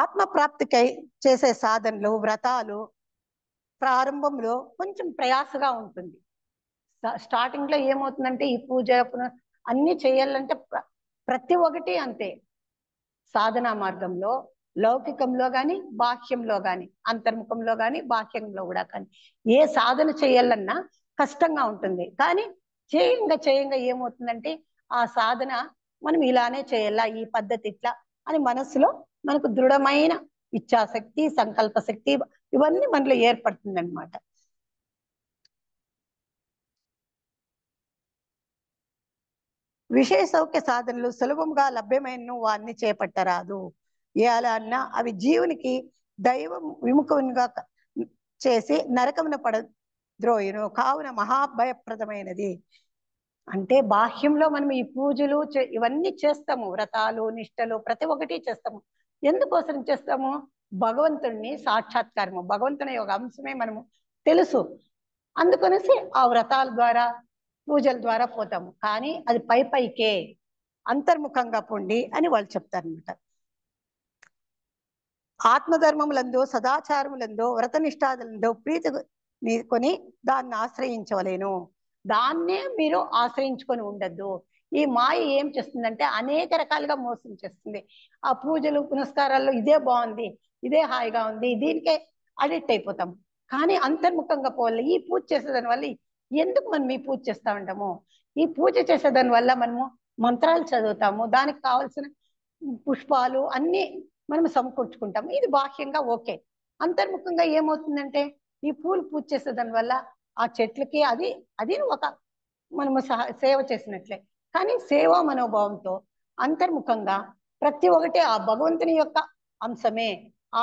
ఆత్మ ప్రాప్తికై చేసే సాధనలు, వ్రతాలు ప్రారంభంలో కొంచెం ప్రయాసగా ఉంటుంది. స్టార్టింగ్ లో ఏమవుతుందంటే ఈ పూజ అన్ని చేయాలంటే ప్రతి ఒక్కటి అంతే. సాధనా మార్గంలో లౌకికంలో కానీ బాహ్యంలో కానీ, అంతర్ముఖంలో కానీ బాహ్యంలో కూడా కానీ ఏ సాధన చేయాలన్నా కష్టంగా ఉంటుంది. కానీ చేయంగా ఏమవుతుందంటే ఆ సాధన మనం ఇలానే చేయాలా, ఈ పద్ధతి ఇట్లా అని మనసులో మనకు దృఢమైన ఇచ్ఛాశక్తి, సంకల్ప శక్తి ఇవన్నీ మనలో ఏర్పడుతుంది అనమాట. విషయ సౌఖ్య సాధనలు సులభంగా లభ్యమైన వారిని చేపట్టరాదు. ఎలా అన్నా అవి జీవునికి దైవం విముఖంగా చేసి నరకమున పడద్రోయును. కావున మహాభయప్రదమైనది. అంటే బాహ్యంలో మనం ఈ పూజలు ఇవన్నీ చేస్తాము, వ్రతాలు నిష్టలు ప్రతి ఒక్కటి చేస్తాము. ఎందుకోసం చేస్తాము? భగవంతుడిని సాక్షాత్కారము, భగవంతుని యొక్క అంశమే మనము తెలుసు. అందుకనేసి ఆ వ్రతాల ద్వారా పూజల ద్వారా పోతాము. కానీ అది పైకే అంతర్ముఖంగా పొండి అని వాళ్ళు చెప్తారనమాట. ఆత్మధర్మములందు సదాచారములందు వ్రతనిష్టాదులందు ప్రీతి కొని దాన్ని ఆశ్రయించవలేను. దాన్నే మీరు ఆశ్రయించుకొని ఉండద్దు. ఈ మాయ ఏం చేస్తుందంటే అనేక రకాలుగా మోసం చేస్తుంది. ఆ పూజలు పునస్కారాల్లో ఇదే బాగుంది, ఇదే హాయిగా ఉంది, దీనికే అడిక్ట్ అయిపోతాం. కానీ అంతర్ముఖంగా పోవాలి. ఈ పూజ చేసేదాని వల్ల ఎందుకు మనం ఈ పూజ చేస్తా ఉంటాము? ఈ పూజ చేసేదాని వల్ల మనము మంత్రాలు చదువుతాము, దానికి కావాల్సిన పుష్పాలు అన్ని మనం సమకూర్చుకుంటాము. ఇది బాహ్యంగా ఓకే. అంతర్ముఖంగా ఏమవుతుందంటే ఈ పూలు పూజ చేసేదాని వల్ల ఆ చెట్లకి అది ఒక మనము సేవ చేసినట్లే. కానీ సేవా మనోభావంతో అంతర్ముఖంగా ప్రతి ఒక్కటి ఆ భగవంతుని యొక్క అంశమే.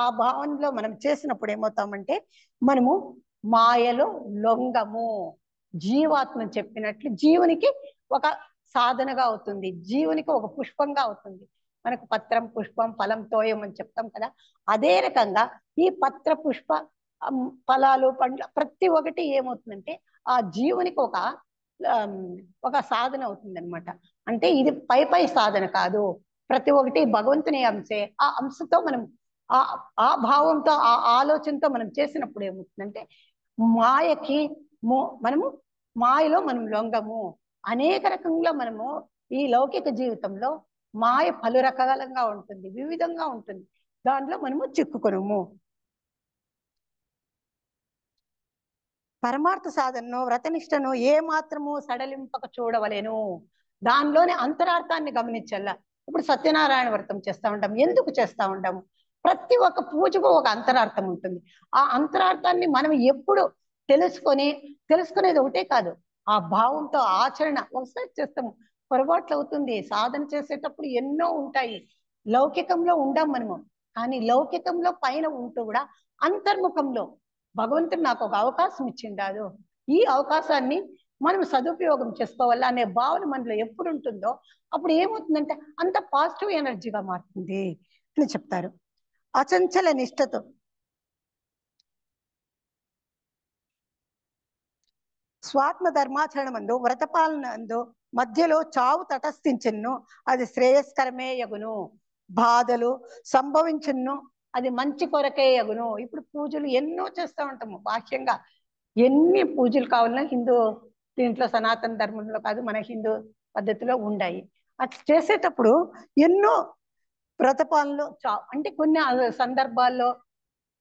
ఆ భావనలో మనం చేసినప్పుడు ఏమవుతామంటే మనము మాయలో లొంగము. జీవాత్మ చెప్పినట్లు జీవునికి ఒక సాధనగా అవుతుంది, జీవునికి ఒక పుష్పంగా అవుతుంది. మనకు పత్రం, పుష్పం, ఫలం, తోయం అని చెప్తాం కదా. అదే రకంగా ఈ పత్ర, పుష్ప, ఫలాలు, పండ్లు ప్రతి ఒక్కటి ఏమవుతుందంటే ఆ జీవునికి ఒక సాధన అవుతుంది అనమాట. అంటే ఇది పై సాధన కాదు, ప్రతి ఒక్కటి భగవంతుని అంశే. ఆ అంశతో మనం ఆ భావంతో ఆ ఆలోచనతో మనం చేసినప్పుడు ఏమవుతుందంటే మాయకి మనము మాయలో మనం లొంగము. అనేక రకంగా మనము ఈ లౌకిక జీవితంలో మాయ పలు రకాలుగా ఉంటుంది, వివిధంగా ఉంటుంది. దాంట్లో మనము చిక్కుకొనము. పరమార్థ సాధనను వ్రతనిష్టను ఏ మాత్రము సడలింపక చూడవలేను. దానిలోనే అంతరార్థాన్ని గమనించాల. ఇప్పుడు సత్యనారాయణ వ్రతం చేస్తూ ఉంటాం. ఎందుకు చేస్తూ ఉంటాము? ప్రతి ఒక్క పూజకు ఒక అంతరార్థం ఉంటుంది. ఆ అంతరార్థాన్ని మనం ఎప్పుడు తెలుసుకునేది ఒకటే కాదు, ఆ భావంతో ఆచరణ ఒకసారి చేస్తాము, పొరపాట్లు అవుతుంది. సాధన చేసేటప్పుడు ఎన్నో ఉంటాయి. లౌకికంలో ఉండం మనము, కానీ లౌకికంలో పైన ఉంటూ కూడా అంతర్ముఖంలో భగవంతుడు నాకు ఒక అవకాశం ఇచ్చిండాడు, ఈ అవకాశాన్ని మనం సదుపయోగం చేసుకోవాలా అనే భావన మనలో ఎప్పుడు ఉంటుందో అప్పుడు ఏమవుతుందంటే అంత పాజిటివ్ ఎనర్జీగా మారుతుంది అని చెప్తారు. అచంచల నిష్ఠతో స్వాత్మ ధర్మాచరణమందు వ్రతపాలనందు మధ్యలో చావు తటస్థించను, అది శ్రేయస్కరమే యగును. బాధలు సంభవించను, అది మంచి కొరకే యగును. ఇప్పుడు పూజలు ఎన్నో చేస్తూ ఉంటాము బాహ్యంగా, ఎన్ని పూజలు కావాలన్నా హిందూ దీంట్లో సనాతన ధర్మంలో కాదు, మన హిందూ పద్ధతిలో ఉండాయి. అట్లా చేసేటప్పుడు ఎన్నో వ్రతపాలనలు అంటే కొన్ని సందర్భాల్లో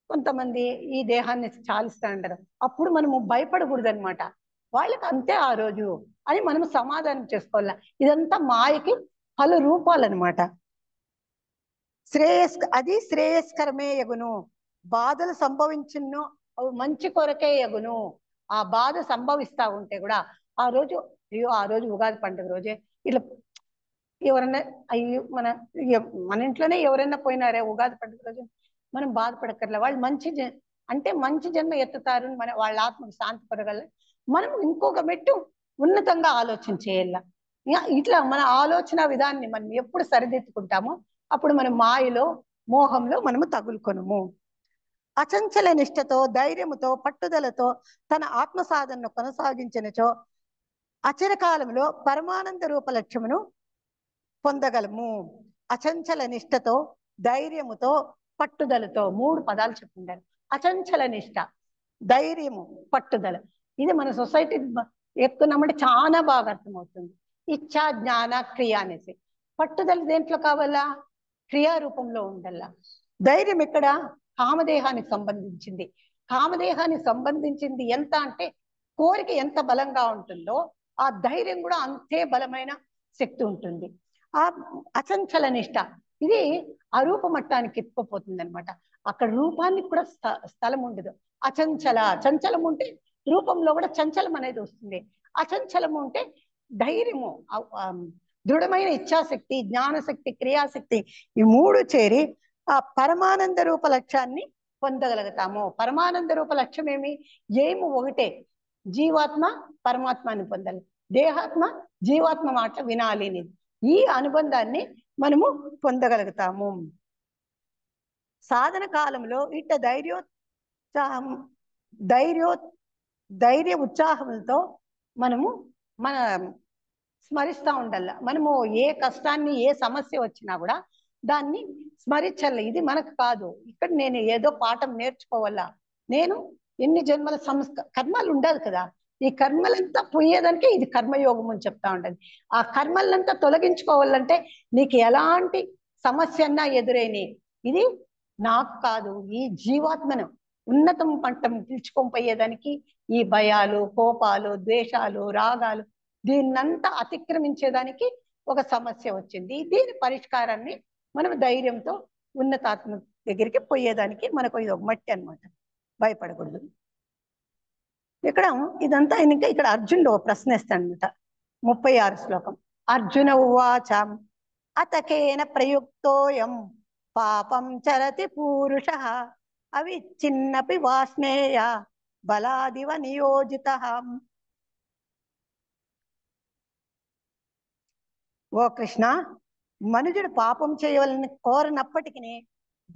కొంతమంది ఈ దేహాన్ని చాలిస్తూ ఉంటారు, అప్పుడు మనము భయపడకూడదు అనమాట. వాళ్ళకి అంతే ఆ రోజు అని మనం సమాధానం చేసుకోవాల. ఇదంతా మాయకి పలు రూపాలన్నమాట. అది శ్రేయస్కరమే యగును. బాధలు సంభవించును, అవి మంచి కొరకే యగును. ఆ బాధ సంభవిస్తా ఉంటే కూడా ఆ రోజు, అయ్యో ఆ రోజు ఉగాది పండుగ రోజే ఇట్లా ఎవరన్నా అయ్యో మన ఇంట్లోనే ఎవరైనా పోయినారే ఉగాది పండుగ రోజు, మనం బాధపడక్కర్లే. వాళ్ళు అంటే మంచి జన్మ ఎత్తుతారు, వాళ్ళ ఆత్మకు శాంతి పడగల. మనం ఇంకొక మెట్టు ఉన్నతంగా ఆలోచన చేయాల. ఇట్లా మన ఆలోచన విధాన్ని మనం ఎప్పుడు సరిదిద్దుకుంటామో అప్పుడు మనం మాయలో మోహంలో మనము తగులుకొనము. అచంచల నిష్ఠతో ధైర్యముతో పట్టుదలతో తన ఆత్మ సాధనను కొనసాగించినచో అచరకాలంలో పరమానంద రూప లక్ష్యమును పొందగలము. అచంచల నిష్ఠతో ధైర్యముతో పట్టుదలతో 3 పదాలు చెప్పిండారు. అచంచల నిష్ఠ, ధైర్యము, పట్టుదల. ఇది మన సొసైటీ ఎక్కున్నామంటే చాలా బాగా అర్థమవుతుంది. ఇచ్ఛా జ్ఞాన క్రియ అనేసి. పట్టుదల దేంట్లో కావాలా? క్రియారూపంలో ఉండాలా. ధైర్యం ఎక్కడ? కామదేహానికి సంబంధించింది. కామదేహానికి సంబంధించింది ఎంత అంటే కోరిక ఎంత బలంగా ఉంటుందో ఆ ధైర్యం కూడా అంతే బలమైన శక్తి ఉంటుంది. ఆ అచంచల నిష్ఠ ఇది అరూప మట్టానికి ఎత్తుకుపోతుంది అనమాట. అక్కడ రూపానికి కూడా స్థలం ఉండదు. చంచలం ఉంటే రూపంలో కూడా చంచలం అనేది వస్తుంది. అచంచలము ఉంటే ధైర్యము, దృఢమైన ఇచ్ఛాశక్తి, జ్ఞానశక్తి, క్రియాశక్తి, ఈ 3 చేరి ఆ పరమానంద రూప లక్ష్యాన్ని పొందగలుగుతాము. పరమానంద రూప లక్ష్యం ఏమి ఒకటే, జీవాత్మ పరమాత్మని పొందాలి, దేహాత్మ జీవాత్మ మాట వినాలి. ఈ అనుబంధాన్ని మనము పొందగలుగుతాము. సాధన కాలంలో ఇట్ట ధైర్య ఉత్సాహంతో మనము స్మరిస్తూ ఉండాల. మనము ఏ కష్టాన్ని, ఏ సమస్య వచ్చినా కూడా దాన్ని స్మరించాలి. ఇది మనకు కాదు, ఇక్కడ నేను ఏదో పాఠం నేర్చుకోవాలా, నేను ఎన్ని జన్మల కర్మలు ఉండాలి కదా, ఈ కర్మలంతా పోయేదానికి ఇది కర్మయోగం అని చెప్తా ఉంటది. ఆ కర్మలంతా తొలగించుకోవాలంటే నీకు ఎలాంటి సమస్య అన్నా ఎదురైన ఇది నాకు కాదు, ఈ జీవాత్మను ఉన్నతం పంటం పిలుచుకొని పోయేదానికి ఈ భయాలు, కోపాలు, ద్వేషాలు, రాగాలు దీన్నంతా అతిక్రమించేదానికి ఒక సమస్య వచ్చింది. దీని పరిష్కారాన్ని మనం ధైర్యంతో ఉన్నతాత్మ దగ్గరికి పోయేదానికి మనకు ఇది ఒక మట్టి అనమాట. భయపడకూడదు. ఇక్కడ ఇదంతా ఇంకా ఇక్కడ అర్జునుడు ఒక ప్రశ్న వేస్తాడనమాట. 36 శ్లోకం. అర్జున ఉవాచ అతకేన ప్రయుక్తోయం పాపం చరతి పూరుష అవిచ్చిన్నపి వాస్నేయ బలాదివ నియోజిత. ఓ కృష్ణ, మనుజుడు పాపం చేయవలని కోరనప్పటికీ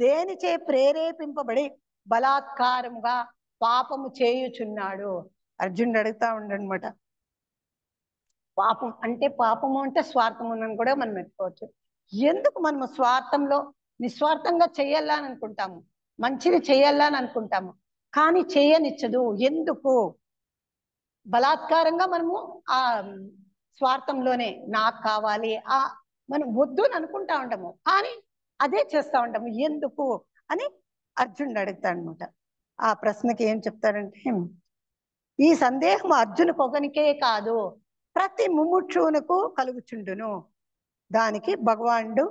దేనిచే ప్రేరేపింపబడి బలాత్కారముగా పాపము చేయుచున్నాడు? అర్జునుడు అడుగుతా ఉండనమాట. పాపము అంటే స్వార్థము అని కూడా మనం ఎత్తుకోవచ్చు. ఎందుకు మనము స్వార్థంలో నిస్వార్థంగా చేయాలని అనుకుంటాము, మంచిది చేయాలని అనుకుంటాము, కానీ చేయనిచ్చదు. ఎందుకు? బలాత్కారంగా మనము ఆ స్వార్థంలోనే నాకు కావాలి మనం వద్దు అని అనుకుంటా ఉంటాము, కానీ అదే చేస్తూ ఉంటాము. ఎందుకు అని అర్జునుడు అడుగుతా అనమాట. ఆ ప్రశ్నకి ఏం చెప్తారంటే, ఈ సందేహం అర్జునుకు ఒకనికే కాదు, ప్రతి ముముక్షువునకు కలుగుచుండును. దానికి భగవానుడు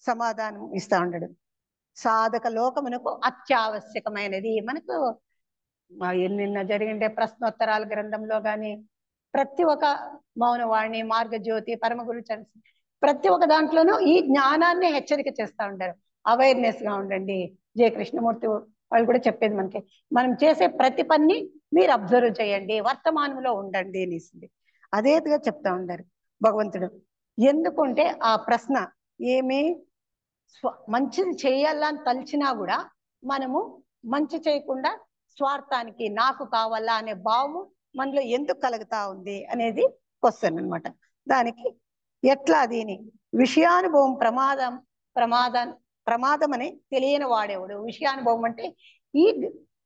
సమాధానం ఇస్తా ఉండడు. సాధక లోకమునకు అత్యావశ్యకమైనది. మనకు నిన్న జరిగిండే ప్రశ్నోత్తరాల గ్రంథంలో కానీ ప్రతి ఒక్క మౌనవాణి, మార్గజ్యోతి, పరమగురు ప్రతి ఒక్క దాంట్లోనూ ఈ జ్ఞానాన్ని హెచ్చరిక చేస్తూ ఉంటారు. అవేర్నెస్ గా ఉండండి. జయ కృష్ణమూర్తి వాళ్ళు కూడా చెప్పేది మనకి, మనం చేసే ప్రతి పని మీరు అబ్జర్వ్ చేయండి, వర్తమానంలో ఉండండి అనేసింది. అదేగా చెప్తా ఉంటారు భగవంతుడు. ఎందుకంటే ఆ ప్రశ్న ఏమి మంచిది చేయాలని తలిచినా కూడా మనము మంచి చేయకుండా స్వార్థానికి నాకు కావాలా అనే భావం మనలో ఎందుకు కలుగుతా ఉంది అనేది క్వశ్చన్ అనమాట. దానికి ఎట్లా దీని విషయానుభవం ప్రమాదం అని తెలియని వాడేవాడు. విషయానుభవం అంటే ఈ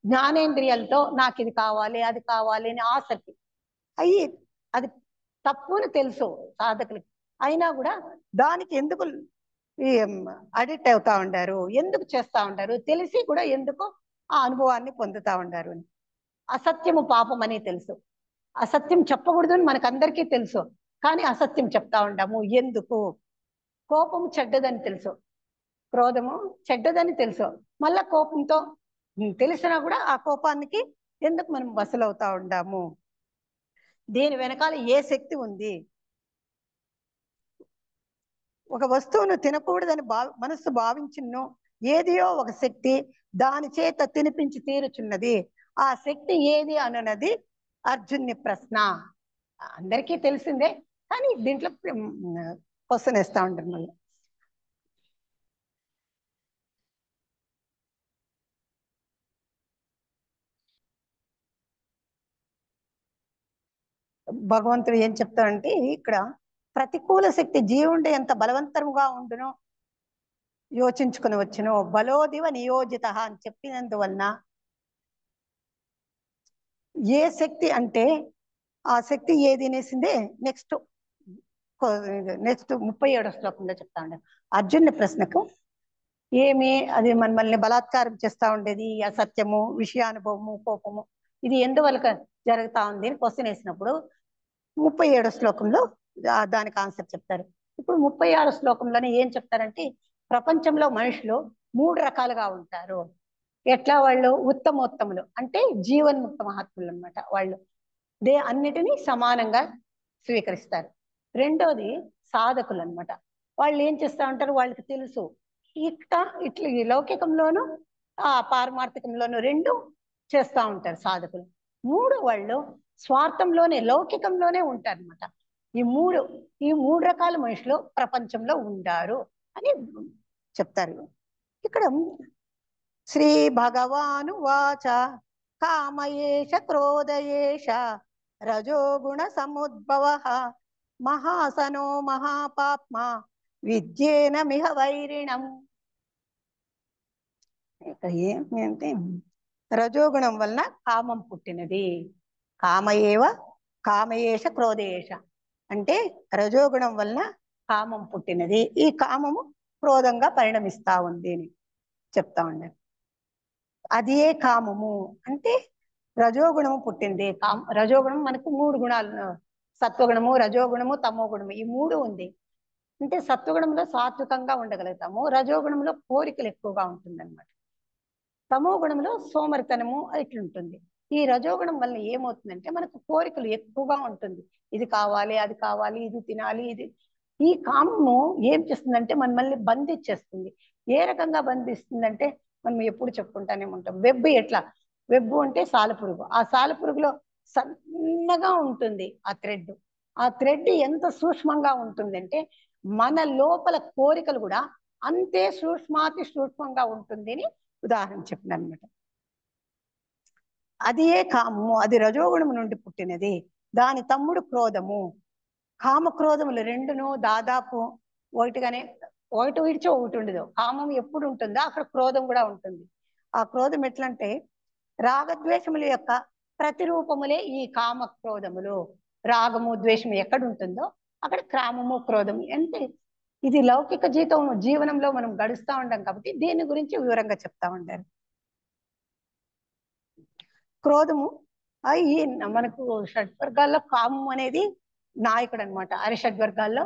జ్ఞానేంద్రియాలతో నాకు ఇది కావాలి అది కావాలి అని ఆసక్తి అయ్యి అది తప్పుని తెలుసు సాధకులకి, అయినా కూడా దానికి ఎందుకు అడిక్ట్ అవుతా ఉంటారు, ఎందుకు చేస్తా ఉంటారు, తెలిసి కూడా ఎందుకు ఆ అనుభవాన్ని పొందుతా ఉంటారు అని. అసత్యము పాపం అని తెలుసు, అసత్యం చెప్పకూడదు అని మనకందరికీ తెలుసు, కానీ అసత్యం చెప్తా ఉంటాము ఎందుకు. కోపము చెడ్డదని తెలుసు, క్రోధము చెడ్డదని తెలుసు, మళ్ళా కోపంతో తెలిసినా కూడా ఆ కోపానికి ఎందుకు మనం వసలవుతా ఉంటాము. దీని వెనకాల ఏ శక్తి ఉంది? ఒక వస్తువును తినకూడదని మనస్సు భావించినో ఏదియో ఒక శక్తి దాని చేత తినిపించి తీరుచున్నది. ఆ శక్తి ఏది అన్నది అర్జున్ని ప్రశ్న. అందరికీ తెలిసిందే, కానీ దీంట్లో క్వశ్చన్ వేస్తా ఉంటారు మళ్ళీ. భగవంతుడు ఏం చెప్తాడంటే ఇక్కడ ప్రతికూల శక్తి జీవుండే ఎంత బలవంతముగా ఉండునో యోచించుకుని వచ్చును. బలోదివ నియోజిత అని చెప్పినందువలన ఏ శక్తి అంటే ఆ శక్తి ఏది అనేసిందే నెక్స్ట్ 37వ శ్లోకంలో చెప్తా ఉండారు. అర్జునుడి ప్రశ్నకు ఏమి అది మనల్ని బలాత్కారం చేస్తా ఉండేది అసత్యము, విషయానుభవము, కోపము, ఇది ఎందువల్ల జరుగుతా ఉంది అని క్వశ్చన్ వేసినప్పుడు 37వ శ్లోకంలో దానికి ఆన్సర్ చెప్తారు. ఇప్పుడు 36వ శ్లోకంలోనే ఏం చెప్తారంటే ప్రపంచంలో మనుషులు 3 రకాలుగా ఉంటారు. ఎట్లా? వాళ్ళు ఉత్తమోత్తములు అంటే జీవన్ముక్త మహాత్ములు అనమాట. వాళ్ళు అన్నిటినీ సమానంగా స్వీకరిస్తారు. రెండోది సాధకులు అనమాట. వాళ్ళు ఏం చేస్తా ఉంటారు, వాళ్ళకి తెలుసు ఇట్లా ఈ లౌకికంలోను ఆ పారమార్థికంలోను రెండు చేస్తా ఉంటారు సాధకులు. మూడు వాళ్ళు స్వార్థంలోనే లౌకికంలోనే ఉంటారు అనమాట. ఈ మూడు రకాల మనుషులు ప్రపంచంలో ఉంటారు అని చెప్తారు. ఇక్కడ శ్రీ భగవాను వాచ కామయేష క్రోధయేష రజోగుణ సముద్భవ మహాసనో మహాపాప్మ విద్యేన మిహ వైరిణం. ఇక్కడ ఏంటి అంటే రజోగుణం వలన కామం పుట్టినది. కామయేష క్రోధయేష అంటే రజోగుణం వలన కామం పుట్టినది. ఈ కామము క్రోధంగా పరిణమిస్తా ఉంది అని చెప్తా ఉన్నారు. అది ఏ కామము అంటే రజోగుణము పుట్టింది. రజోగుణం మనకు 3 గుణాలు, సత్వగుణము, రజోగుణము, తమో గుణము, ఈ 3 ఉంది. అంటే సత్వగుణంలో సాత్వికంగా ఉండగలుగుతాము, రజోగుణంలో కోరికలు ఎక్కువగా ఉంటుందన్నమాట, తమో గుణంలో సోమరితనము ఇట్లుంటుంది. ఈ రజోగుణం వల్ల ఏమవుతుందంటే మనకు కోరికలు ఎక్కువగా ఉంటుంది, ఇది కావాలి అది కావాలి, ఇది తినాలి, ఇది. ఈ కామము ఏం చేస్తుందంటే మనల్ని బంధించేస్తుంది. ఏ రకంగా బంధిస్తుందంటే మనం ఎప్పుడు చెప్పుకుంటానే ఉంటాం, వెబ్బు అంటే సాలెపురుగు. ఆ సాలెపురుగులో సన్నగా ఉంటుంది ఆ థ్రెడ్ ఎంత సూక్ష్మంగా ఉంటుందంటే మన లోపల కోరికలు కూడా అంతే సూక్ష్మాతి సూక్ష్మంగా ఉంటుంది అని ఉదాహరణ చెప్పిన అనమాట. అది ఏ కామము, అది రజోగుణము నుండి పుట్టినది. దాని తమ్ముడు క్రోధము. కామ క్రోధములు రెండును దాదాపు ఒకటి విడిచి ఒకటి ఉండదు. కామం ఎప్పుడు ఉంటుందో అక్కడ క్రోధం కూడా ఉంటుంది. ఆ క్రోధం ఎట్లంటే రాగద్వేషముల యొక్క ప్రతిరూపములే ఈ కామ క్రోధములు. రాగము ద్వేషము ఎక్కడ ఉంటుందో అక్కడ కామము క్రోధము. అంటే ఇది లౌకిక జీవనంలో మనం గడుస్తూ ఉంటాం కాబట్టి దీని గురించి వివరంగా చెప్తా ఉంటారు. క్రోధము ఈ మనకు షడ్వర్గాల్లో కామం అనేది నాయకుడు అనమాట. అరిషడ్వర్గాల్లో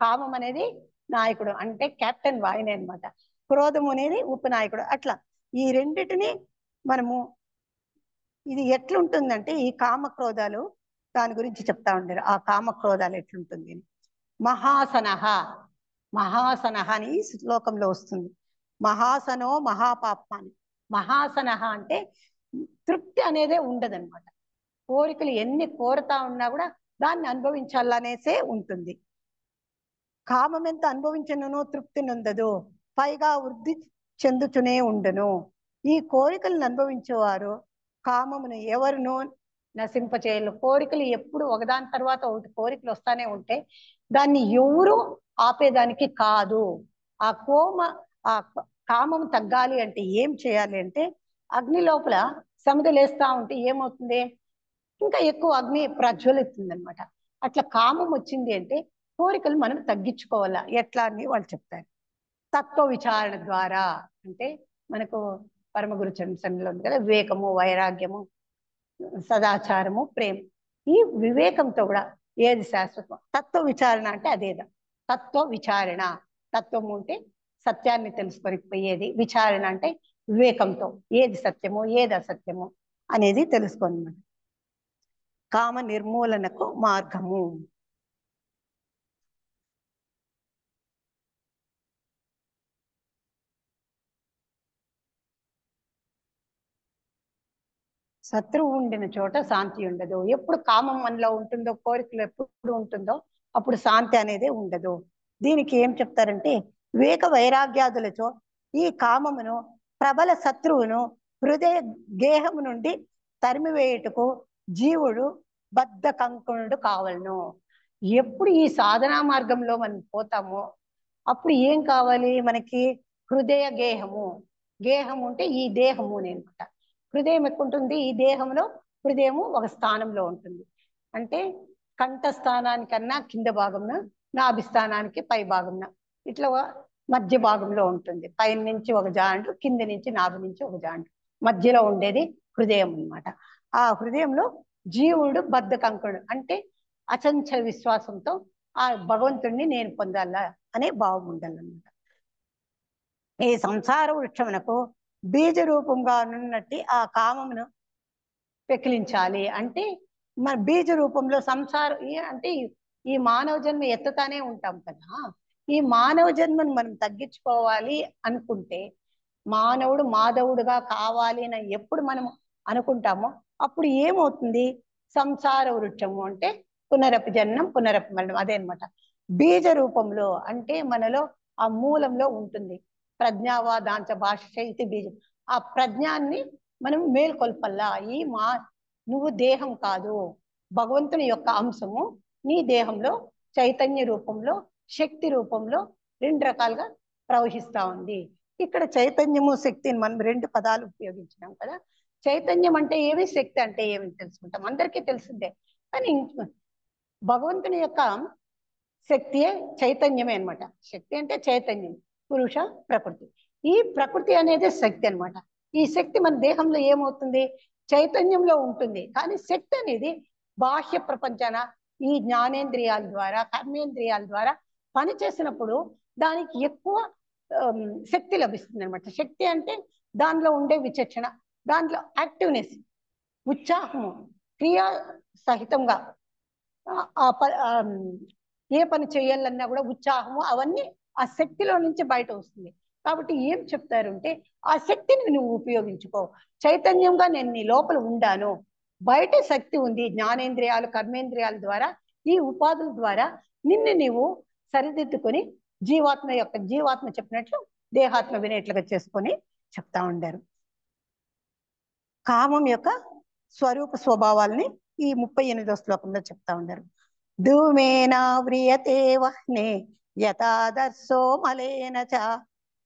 కామం అనేది నాయకుడు, అంటే కెప్టెన్ వాయినే అనమాట. క్రోధము అనేది ఉపనాయకుడు. అట్లా ఈ రెండిటిని మనము ఇది ఎట్లుంటుందంటే ఈ కామక్రోధాలు దాని గురించి చెప్తా ఉండరు. ఆ కామక్రోధాలు ఎట్లుంటుంది మహాసనహ మహాసనహ అని ఈ శ్లోకంలో వస్తుంది. మహాసనో మహాపాపాని. మహాసనహ అంటే తృప్తి అనేదే ఉండదన్నమాట. కోరికలు ఎన్ని కోరుతా ఉన్నా కూడా దాన్ని అనుభవించాలనేసే ఉంటుంది. కామం ఎంత అనుభవించను తృప్తి నొందదు, పైగా వృద్ధి చెందుతూనే ఉండును. ఈ కోరికలను అనుభవించేవారు కామమును ఎవరును నశింపచేయలు. కోరికలు ఎప్పుడు ఒకదాని తర్వాత ఒకటి కోరికలు వస్తానే ఉంటే దాన్ని ఎవరు ఆపేదానికి కాదు. ఆ ఆ కామం తగ్గాలి అంటే ఏం చేయాలి అంటే అగ్ని లోపల సమిదలేస్తా ఉంటే ఏమవుతుంది, ఇంకా ఎక్కువ అగ్ని ప్రజ్వలిస్తుంది అనమాట. అట్లా కామం వచ్చింది అంటే కోరికలు మనం తగ్గించుకోవాలా. ఎట్లా అని వాళ్ళు చెప్తారు. తత్వ విచారణ ద్వారా అంటే మనకు పరమగురు చంద్రంలో ఉంది కదా, వివేకము, వైరాగ్యము, సదాచారము, ప్రేమ. ఈ వివేకంతో కూడా ఏది శాశ్వతం. తత్వ విచారణ అంటే అదేదా తత్వ విచారణ. తత్వము అంటే సత్యాన్ని తెలుసుకొని పోయేది, విచారణ అంటే వివేకంతో ఏది సత్యమో ఏది అసత్యమో అనేది తెలుసుకోనమాట. కామ నిర్మూలనకు మార్గము. శత్రువు ఉండిన చోట శాంతి ఉండదు. ఎప్పుడు కామం మనలో ఉంటుందో, కోరికలు ఎప్పుడు ఉంటుందో అప్పుడు శాంతి అనేది ఉండదు. దీనికి ఏం చెప్తారంటే వివేక వైరాగ్యాదులతో ఈ కామమును ప్రబల శత్రువును హృదయ గేహము నుండి తరిమివేయుటకు జీవుడు బద్ధ కంకుణుడు కావలను. ఎప్పుడు ఈ సాధనా మార్గంలో మనం పోతామో అప్పుడు ఏం కావాలి మనకి? హృదయ గేహము. గేహము అంటే ఈ దేహము అనమాట. హృదయం ఎక్కుంటుంది ఈ దేహంలో. హృదయము ఒక స్థానంలో ఉంటుంది. అంటే కంఠ స్థానానికన్నా కింద భాగంన, నాభి స్థానానికి పై భాగంన, ఇట్లా మధ్య భాగంలో ఉంటుంది. పైన నుంచి ఒక జాండు, కింద నుంచి నాభి నుంచి ఒక జాండు, మధ్యలో ఉండేది హృదయం అన్నమాట. ఆ హృదయంలో జీవుడు బద్ధ కంకుడు అంటే అచంచల విశ్వాసంతో ఆ భగవంతుణ్ణి నేను పొందాలా అనే భావం ఉండాలన్నమాట. ఈ సంసార వృక్షమునకు బీజ రూపంగా ఉన్నట్టు ఆ కామమును పెకిలించాలి. అంటే మన బీజ రూపంలో సంసారం అంటే ఈ మానవ జన్మ ఎత్తుతానే ఉంటాం కదా. ఈ మానవ జన్మను మనం తగ్గించుకోవాలి అనుకుంటే, మానవుడు మాధవుడుగా కావాలి అని ఎప్పుడు మనం అనుకుంటామో అప్పుడు ఏమవుతుంది? సంసార వృక్షము అంటే పునరపి జన్మం పునరపి మరణం, అదే అనమాట. బీజ రూపంలో అంటే మనలో ఆ మూలంలో ఉంటుంది. ప్రజ్ఞావాదాంచ భాష ఇది బీజం. ఆ ప్రజ్ఞాన్ని మనం మేల్కొల్పల్లా. నువ్వు దేహం కాదు, భగవంతుని యొక్క అంశము నీ దేహంలో చైతన్య రూపంలో, శక్తి రూపంలో రెండు రకాలుగా ప్రవహిస్తా ఉంది. ఇక్కడ చైతన్యము శక్తిని మనం రెండు పదాలు ఉపయోగించినాం కదా. చైతన్యం అంటే ఏమి, శక్తి అంటే ఏమి తెలుసుకుంటాం, అందరికీ తెలిసిందే. కానీ భగవంతుని యొక్క శక్తియే చైతన్యమే అనమాట. శక్తి అంటే చైతన్యం, పురుష ప్రకృతి. ఈ ప్రకృతి అనేది శక్తి అనమాట. ఈ శక్తి మన దేహంలో ఏమవుతుంది? చైతన్యంలో ఉంటుంది. కానీ శక్తి అనేది బాహ్య ప్రపంచాన ఈ జ్ఞానేంద్రియాల ద్వారా, కర్మేంద్రియాల ద్వారా పనిచేసినప్పుడు దానికి ఎక్కువ శక్తి లభిస్తుంది అనమాట. శక్తి అంటే దానిలో ఉండే విచక్షణ, దాంట్లో యాక్టివ్నెస్, ఉత్సాహము, క్రియా సహితంగా ఏ పని చేయాలన్నా కూడా ఉత్సాహము, అవన్నీ ఆ శక్తిలో నుంచి బయట వస్తుంది. కాబట్టి ఏం చెప్తారంటే ఆ శక్తిని నువ్వు ఉపయోగించుకో. చైతన్యంగా నేను నీ లోపల ఉండాను, బయట శక్తి ఉంది, జ్ఞానేంద్రియాలు కర్మేంద్రియాల ద్వారా, ఈ ఉపాధుల ద్వారా నిన్ను నీవు సరిదిద్దుకొని జీవాత్మ చెప్పినట్లు దేహాత్మ వినేట్లుగా చేసుకొని చెప్తా ఉండారు. కామం యొక్క స్వరూప స్వభావాల్ని ఈ 38వ శ్లోకంలో చెప్తా ఉండారు. ధూమేనా వ్రియతే వహ్నే యథాదర్శో మలేన చ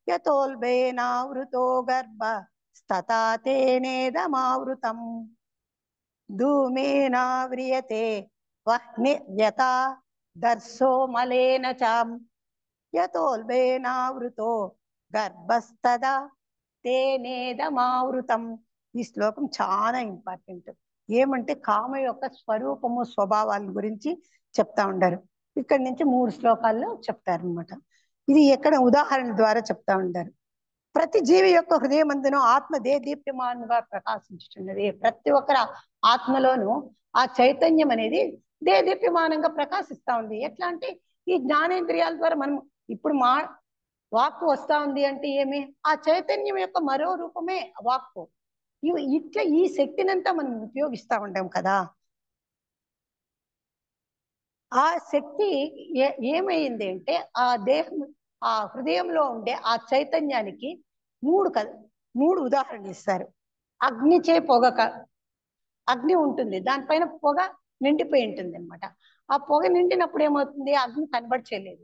యతోల్బేనావృతో గర్భ స్తతా తేనేదమావృతం. ధూమేనా వ్రియతే వహ్నే యథా దర్శో మలేన చ యతోల్బేనావృతో గర్భస్తదా తేనేదమావృతం. ఈ శ్లోకం చాలా ఇంపార్టెంట్. ఏమంటే కామ యొక్క స్వరూపము స్వభావాల గురించి చెప్తా ఉండారు. ఇక్కడి నుంచి 3 శ్లోకాల్లో చెప్తారనమాట. ఇది ఎక్కడ ఉదాహరణ ద్వారా చెప్తా ఉంటారు. ప్రతి జీవి యొక్క హృదయమందును ఆత్మ దేదీప్యమానంగా ప్రకాశించుచున్నది. ప్రతి ఒక్కరి ఆత్మలోను ఆ చైతన్యం అనేది దేదీప్యమానంగా ప్రకాశిస్తా ఉంది. ఎట్లా అంటే ఈ జ్ఞానేంద్రియాల ద్వారా మనం ఇప్పుడు వాక్కు వస్తా ఉంది అంటే ఏమి, ఆ చైతన్యం యొక్క మరో రూపమే వాక్కు. ఇట్లా ఈ శక్తినంతా మనం ఉపయోగిస్తా ఉంటాం కదా. ఆ శక్తి ఏమైంది అంటే ఆ దేహం, ఆ హృదయంలో ఉండే ఆ చైతన్యానికి మూడు ఉదాహరణలు ఇస్తారు. అగ్నిచే పొగ, అగ్ని ఉంటుంది, దానిపైన పొగ నిండిపోయి ఉంటుంది అనమాట. ఆ పొగ నిండినప్పుడు ఏమవుతుంది, అగ్ని కనబడచేయలేదు.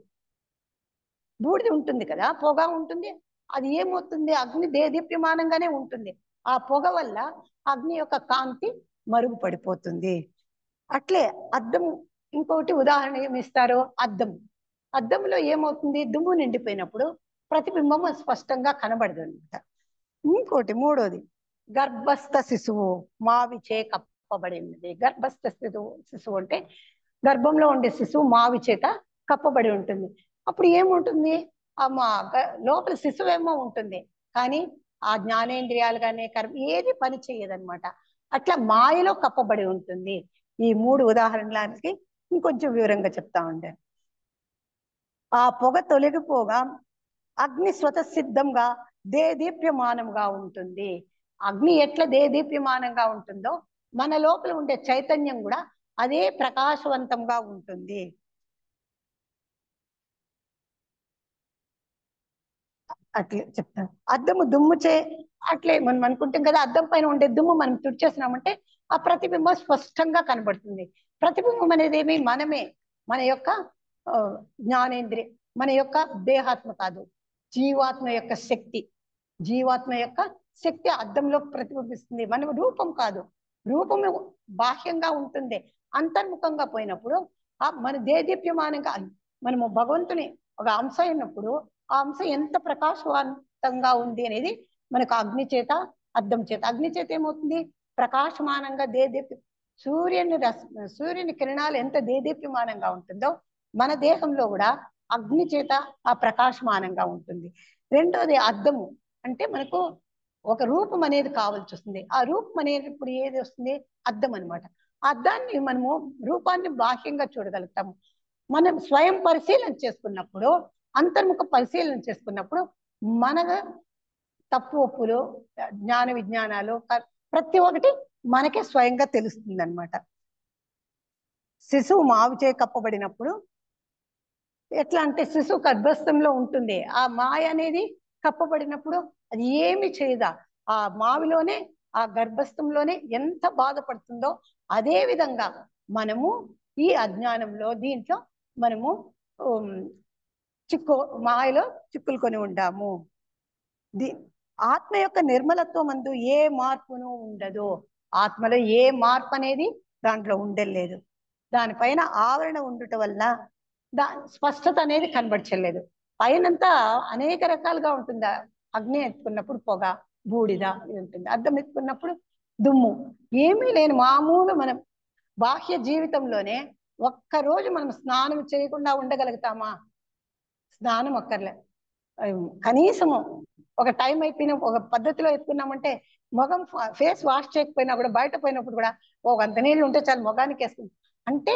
బూడిది ఉంటుంది కదా, పొగ ఉంటుంది, అది ఏమవుతుంది, అగ్ని దేదీప్యమానంగానే ఉంటుంది. ఆ పొగ వల్ల అగ్ని యొక్క కాంతి మరుగుపడిపోతుంది. అట్లే అద్దం, ఇంకోటి ఉదాహరణ ఏమి ఇస్తారు, అద్దం. అద్దంలో ఏమవుతుంది, దుమ్ము నిండిపోయినప్పుడు ప్రతిబింబం స్పష్టంగా కనబడదు అనమాట. ఇంకోటి మూడోది, గర్భస్థ శిశువు మావిచే కప్పబడి ఉన్నది. గర్భస్థ శిశువు అంటే గర్భంలో ఉండే శిశువు మావి చేత కప్పబడి ఉంటుంది. అప్పుడు ఏముంటుంది, లోపల శిశువు ఏమో ఉంటుంది, కానీ ఆ జ్ఞానేంద్రియాలు కానీ ఏది పని చేయదనమాట. అట్లా మాయలో కప్పబడి ఉంటుంది. ఈ మూడు ఉదాహరణలకి ఇంకొంచెం వివరంగా చెప్తా ఉంటాను. ఆ పొగ తొలగిపోగా అగ్ని స్వతసిద్ధంగా దేదీప్యమానంగా ఉంటుంది. అగ్ని ఎట్లా దేదీప్యమానంగా ఉంటుందో మన లోపల ఉండే చైతన్యం కూడా అదే ప్రకాశవంతంగా ఉంటుంది. అట్లే చెప్తాను. అద్దము దుమ్ముచే, అట్లే మనం అనుకుంటాం కదా, అద్దం పైన ఉండే దుమ్ము మనం తుడిచేసినామంటే ఆ ప్రతిబింబం స్పష్టంగా కనబడుతుంది. ప్రతిబింబం అనేది ఏమి, మనమే, మన యొక్క జ్ఞానేంద్రియ, మన యొక్క దేహాత్మ కాదు, జీవాత్మ యొక్క శక్తి. జీవాత్మ యొక్క శక్తి అద్దంలో ప్రతిబింబిస్తుంది. మనం రూపం కాదు, రూపము బాహ్యంగా ఉంటుంది. అంతర్ముఖంగా పోయినప్పుడు మన దేదీప్యమానంగా మనము భగవంతుని ఒక అంశ అయినప్పుడు ఆ అంశ ఎంత ప్రకాశవంతంగా ఉంది అనేది మనకు అగ్ని చేత, అద్దం చేత. అగ్ని చేత ఏమవుతుంది, ప్రకాశమానంగా సూర్యుని కిరణాలు ఎంత దేదీప్యమానంగా ఉంటుందో మన దేహంలో కూడా అగ్ని చేత ఆ ప్రకాశమానంగా ఉంటుంది. రెండోది అద్దము అంటే మనకు ఒక రూపం అనేది కావాల్సి వస్తుంది. ఆ రూపం అనేది ఇప్పుడు ఏది వస్తుంది, అద్దం అనమాట. అద్దాన్ని మనము రూపాన్ని బాహ్యంగా చూడగలుగుతాము. మనం స్వయం పరిశీలన చేసుకున్నప్పుడు, అంతర్ముఖ పరిశీలన చేసుకున్నప్పుడు మన తప్పు ఒప్పులు, జ్ఞాన విజ్ఞానాలు ప్రతి ఒక్కటి మనకే స్వయంగా తెలుస్తుంది అనమాట. శిశువు మావిచే కప్పబడినప్పుడు ఎట్లా అంటే శిశువు గర్భస్థంలో ఉంటుంది, ఆ మాయ అనేది కప్పబడినప్పుడు అది ఏమి చేయదా, ఆ మావిలోనే, ఆ గర్భస్థంలోనే ఎంత బాధపడుతుందో అదే విధంగా మనము ఈ అజ్ఞానంలో దీంట్లో మనము మాయలో చిక్కులుకొని ఉంటాము. ఆత్మ యొక్క నిర్మలత్వం అందు ఏ మార్పును ఉండదు. ఆత్మలో ఏ మార్పు అనేది దాంట్లో ఉండలేదు. దానిపైన ఆవరణ ఉండుట వల్ల స్పష్టత అనేది కనబడలేదు. పైనంతా అనేక రకాలుగా ఉంటుంది. అగ్ని ఎత్తుకున్నప్పుడు పొగ, బూడిద ఉంటుంది. అద్దం ఎత్తుకున్నప్పుడు దుమ్ము. ఏమీ లేని మామూలు మనం బాహ్య జీవితంలోనే ఒక్కరోజు మనం స్నానం చేయకుండా ఉండగలుగుతామా? స్నానం ఒక్కర్లే, కనీసము ఒక టైం అయిపోయిన ఒక పద్ధతిలో ఎత్తుకున్నామంటే మొగం ఫేస్ వాష్ చేయకపోయినా కూడా బయట పోయినప్పుడు కూడా అంత నీళ్ళు ఉంటే చాలు మొగానికి వేసుకుంటాం. అంటే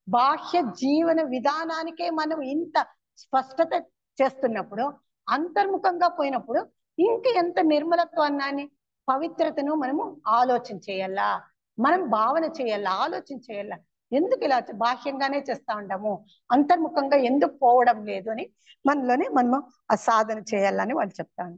బాహ్య జీవన విధానానికే మనం ఇంత స్పష్టత చేస్తున్నప్పుడు అంతర్ముఖంగా పోయినప్పుడు ఇంక ఎంత నిర్మలత్వాన్ని, పవిత్రతను మనము ఆలోచన చేయాలా, మనం భావన చేయాలా, ఆలోచన చేయాలా. ఎందుకు ఇలా బాహ్యంగానే చేస్తా ఉంటాము, అంతర్ముఖంగా ఎందుకు పోవడం లేదు అని మనలోనే మనము ఆ సాధన చేయాలని వాళ్ళు చెప్తాను.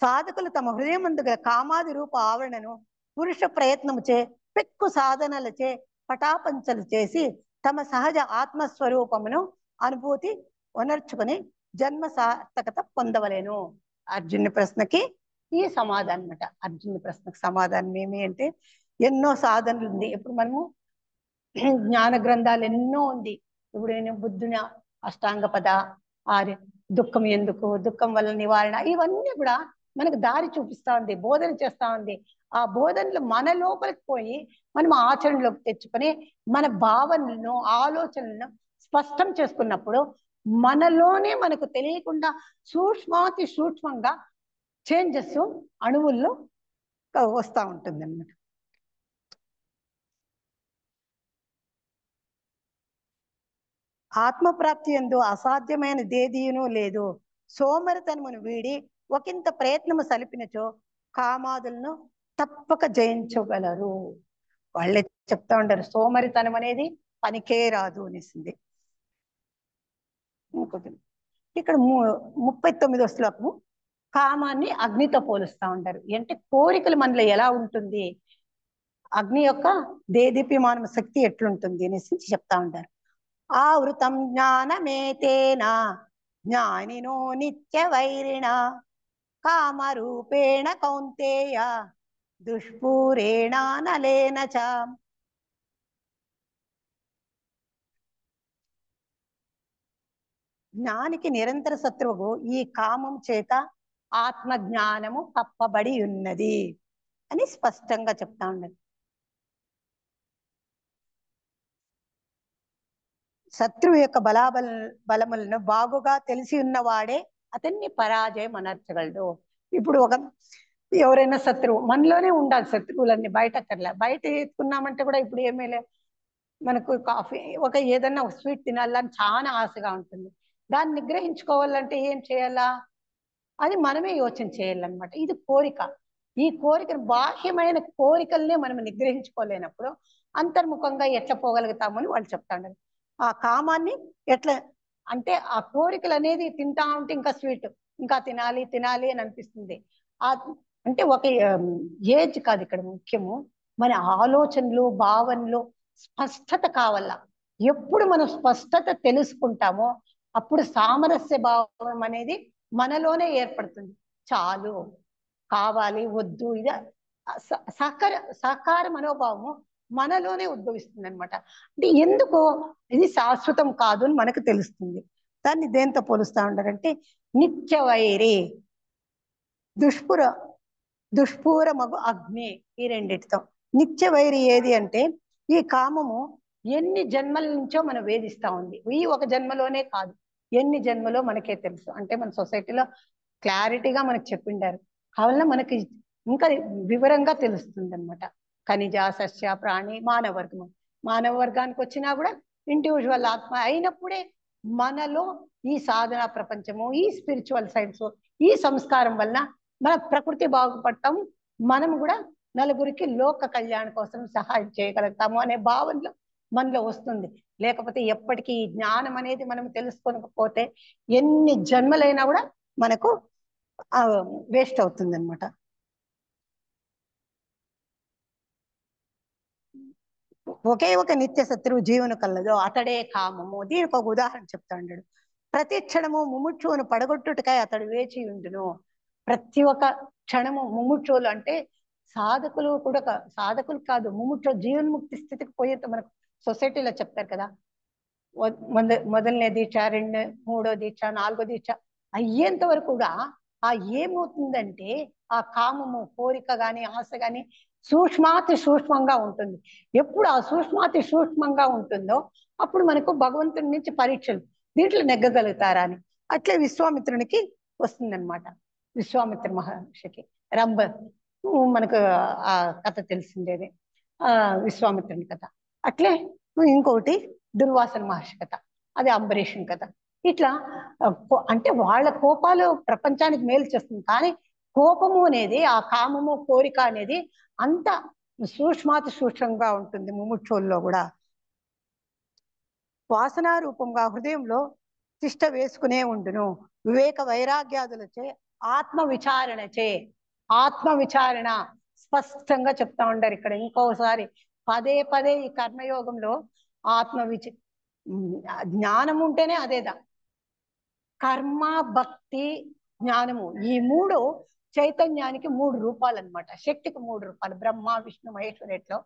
సాధకులు తమ హృదయమందుగల కామాది రూప ఆవరణను పురుష ప్రయత్నముచే పెక్కు సాధనలచే పటాపంచలు చేసి తమ సహజ ఆత్మస్వరూపమును అనుభూతి ఉనర్చుకుని జన్మ సార్థకత పొందవలేను. అర్జునుని ప్రశ్నకి ఈ సమాధానం అనమాట. అర్జునుని ప్రశ్నకు సమాధానం ఏమి అంటే, ఎన్నో సాధనలు ఉంది. ఇప్పుడు మనము జ్ఞాన గ్రంథాలు ఎన్నో ఉంది. ఇప్పుడు నేను బుద్ధుని అష్టాంగ పద, దుఃఖం ఎందుకు, దుఃఖం వల్ల నివారణ, ఇవన్నీ కూడా మనకు దారి చూపిస్తా ఉంది, బోధన చేస్తా ఉంది. ఆ బోధనలు మన లోపలికి పోయి మనం ఆచరణలోకి తెచ్చుకొని మన భావనలను, ఆలోచనలను స్పష్టం చేసుకున్నప్పుడు మనలోనే మనకు తెలియకుండా సూక్ష్మాతి సూక్ష్మంగా చేంజెస్ అణువుల్లో వస్తూ ఉంటుంది అన్నమాట. ఆత్మప్రాప్తి యందు అసాధ్యమైన దేదీయును లేదు. సోమరితనమును వీడి ఒకంత ప్రయత్నము సలిపినచో కామాదులను తప్పక జయించగలరు. వాళ్ళే చెప్తా ఉంటారు సోమరితనం అనేది పనికే రాదు అనేసింది. ఇంకోటి ఇక్కడ 39వ శ్లోకము, కామాన్ని అగ్నితో పోలుస్తా ఉంటారు. అంటే కోరికలు మనలో ఎలా ఉంటుంది, అగ్ని యొక్క దేదీప్యమాన శక్తి ఎట్లుంటుంది అనేసి చెప్తా ఉంటారు. ఆవృతం జ్ఞానమేతేన జ్ఞానినో నిత్య వైరిణ కామరూపేణ కౌంతేయ దుష్పూరేణ నలేన చ. జ్ఞానికి నిరంతర శత్రువు ఈ కామం చేత ఆత్మ జ్ఞానము కప్పబడి ఉన్నది అని స్పష్టంగా చెప్తా ఉన్నది. శత్రువు యొక్క బలములను బాగుగా తెలిసి ఉన్నవాడే అతన్ని పరాజయం అనర్చగలడు. ఇప్పుడు ఎవరైనా శత్రువు మనలోనే ఉండాలి, శత్రువులన్నీ బయటక్కర్లే. బయట ఎత్తుకున్నామంటే కూడా ఇప్పుడు ఏమీ లే, మనకు కాఫీ ఏదన్నా స్వీట్ తినాలని చాలా ఆశగా ఉంటుంది. దాన్ని నిగ్రహించుకోవాలంటే ఏం చేయాలా, అది మనమే యోచన చేయాలన్నమాట. ఇది కోరిక. ఈ కోరికను బాహ్యమైన కోరికల్నే మనం నిగ్రహించుకోలేనప్పుడు అంతర్ముఖంగా ఎట్లా పోగలుగుతామని వాళ్ళు చెప్తాండారు. ఆ కామాన్ని ఎట్లా అంటే ఆ కోరికలు అనేది తింటా ఉంటే ఇంకా స్వీట్, ఇంకా తినాలి తినాలి అని అనిపిస్తుంది. ఆ అంటే ఏజ్ కాదు ఇక్కడ ముఖ్యము, మన ఆలోచనలు భావనలు స్పష్టత కావాల. ఎప్పుడు మనం స్పష్టత తెలుసుకుంటామో అప్పుడు సామరస్య భావం అనేది మనలోనే ఏర్పడుతుంది. చాలు, కావాలి, వద్దు, ఇది సహకార మనోభావము మనలోనే ఉద్భవిస్తుంది అనమాట. అంటే ఎందుకు ఇది శాశ్వతం కాదు అని మనకు తెలుస్తుంది. దాన్ని దేంతో పోలుస్తా ఉంటారంటే నిత్య వైరి దుష్పూరమగు అగ్ని, ఈ రెండిటితో. నిత్య వైరి ఏది అంటే ఈ కామము ఎన్ని జన్మల నుంచో మనం వేధిస్తా ఉంది. ఈ ఒక జన్మలోనే కాదు, ఎన్ని జన్మలో మనకే తెలుసు. అంటే మన సొసైటీలో క్లారిటీగా మనకు చెప్పిండారు, కావాలన్నా మనకి ఇంకా వివరంగా తెలుస్తుంది అనమాట. ఖనిజ, సస్య, ప్రాణి, మానవ వర్గానికి వచ్చినా కూడా ఇండివిజువల్ ఆత్మ అయినప్పుడే మనలో ఈ సాధన ప్రపంచము, ఈ స్పిరిచువల్ సైన్స్, ఈ సంస్కారం వలన మన ప్రకృతి బాగుపడటం, మనం కూడా నలుగురికి లోక కళ్యాణం కోసం సహాయం చేయగలుగుతాము అనే భావనలో మనలో వస్తుంది. లేకపోతే ఎప్పటికీ ఈ జ్ఞానం అనేది మనం తెలుసుకోకపోతే ఎన్ని జన్మలైనా కూడా మనకు వేస్ట్ అవుతుంది అనమాట. ఒకే ఒక నిత్య శత్రువు జీవన కలదు, అతడే కామము. దీనికి ఒక ఉదాహరణ చెప్తాడు. ప్రతి క్షణము ముముక్షువును పడగొట్టుటకై అతడు వేచి ఉండును. ప్రతి ఒక్క క్షణము ముముక్షువులు అంటే సాధకులు కూడా సాధకులు కాదు, ముముక్షు జీవన్ముక్తి స్థితికి పోయేంత మనకు సొసైటీలో చెప్తారు కదా. మొదలనే దీక్ష, 2, 3వ దీక్ష, 4వ దీక్ష అయ్యేంత వరకు కూడా ఆ ఏమవుతుందంటే ఆ కామము, కోరిక గాని, ఆశ గాని సూక్ష్మాతి సూక్ష్మంగా ఉంటుంది. ఎప్పుడు ఆ సూక్ష్మాతి సూక్ష్మంగా ఉంటుందో అప్పుడు మనకు భగవంతుడి నుంచి పరీక్షలు, దీంట్లో నెగ్గగలుగుతారా అని. అట్లే విశ్వామిత్రునికి వస్తుందన్నమాట. విశ్వామిత్ర మహర్షికి రంభ, మనకు ఆ కథ తెలిసిందేది, విశ్వామిత్రుని కథ. అట్లే ఇంకొకటి దుర్వాసన మహర్షి కథ, అది అంబరీషుని కథ. ఇట్లా అంటే వాళ్ళ కోపాలు ప్రపంచానికి మేలు చేస్తుంది. కానీ కోపము అనేది, ఆ కామము, కోరిక అనేది అంత సూక్ష్మాతి సూక్ష్మంగా ఉంటుంది ముముక్షుల్లో కూడా. వాసనా రూపంగా హృదయంలో తిష్ట వేసుకునే ఉండును. వివేక వైరాగ్యాదులచే ఆత్మ విచారణ స్పష్టంగా చెప్తా ఉంటారు ఇక్కడ. ఇంకోసారి పదే పదే ఈ కర్మయోగంలో జ్ఞానం ఉంటేనే అదేదా కర్మ, భక్తి, జ్ఞానము, ఈ 3 చైతన్యానికి 3 రూపాలు అనమాట. శక్తికి 3 రూపాలు, బ్రహ్మ, విష్ణు, మహేశ్వరేట్లో.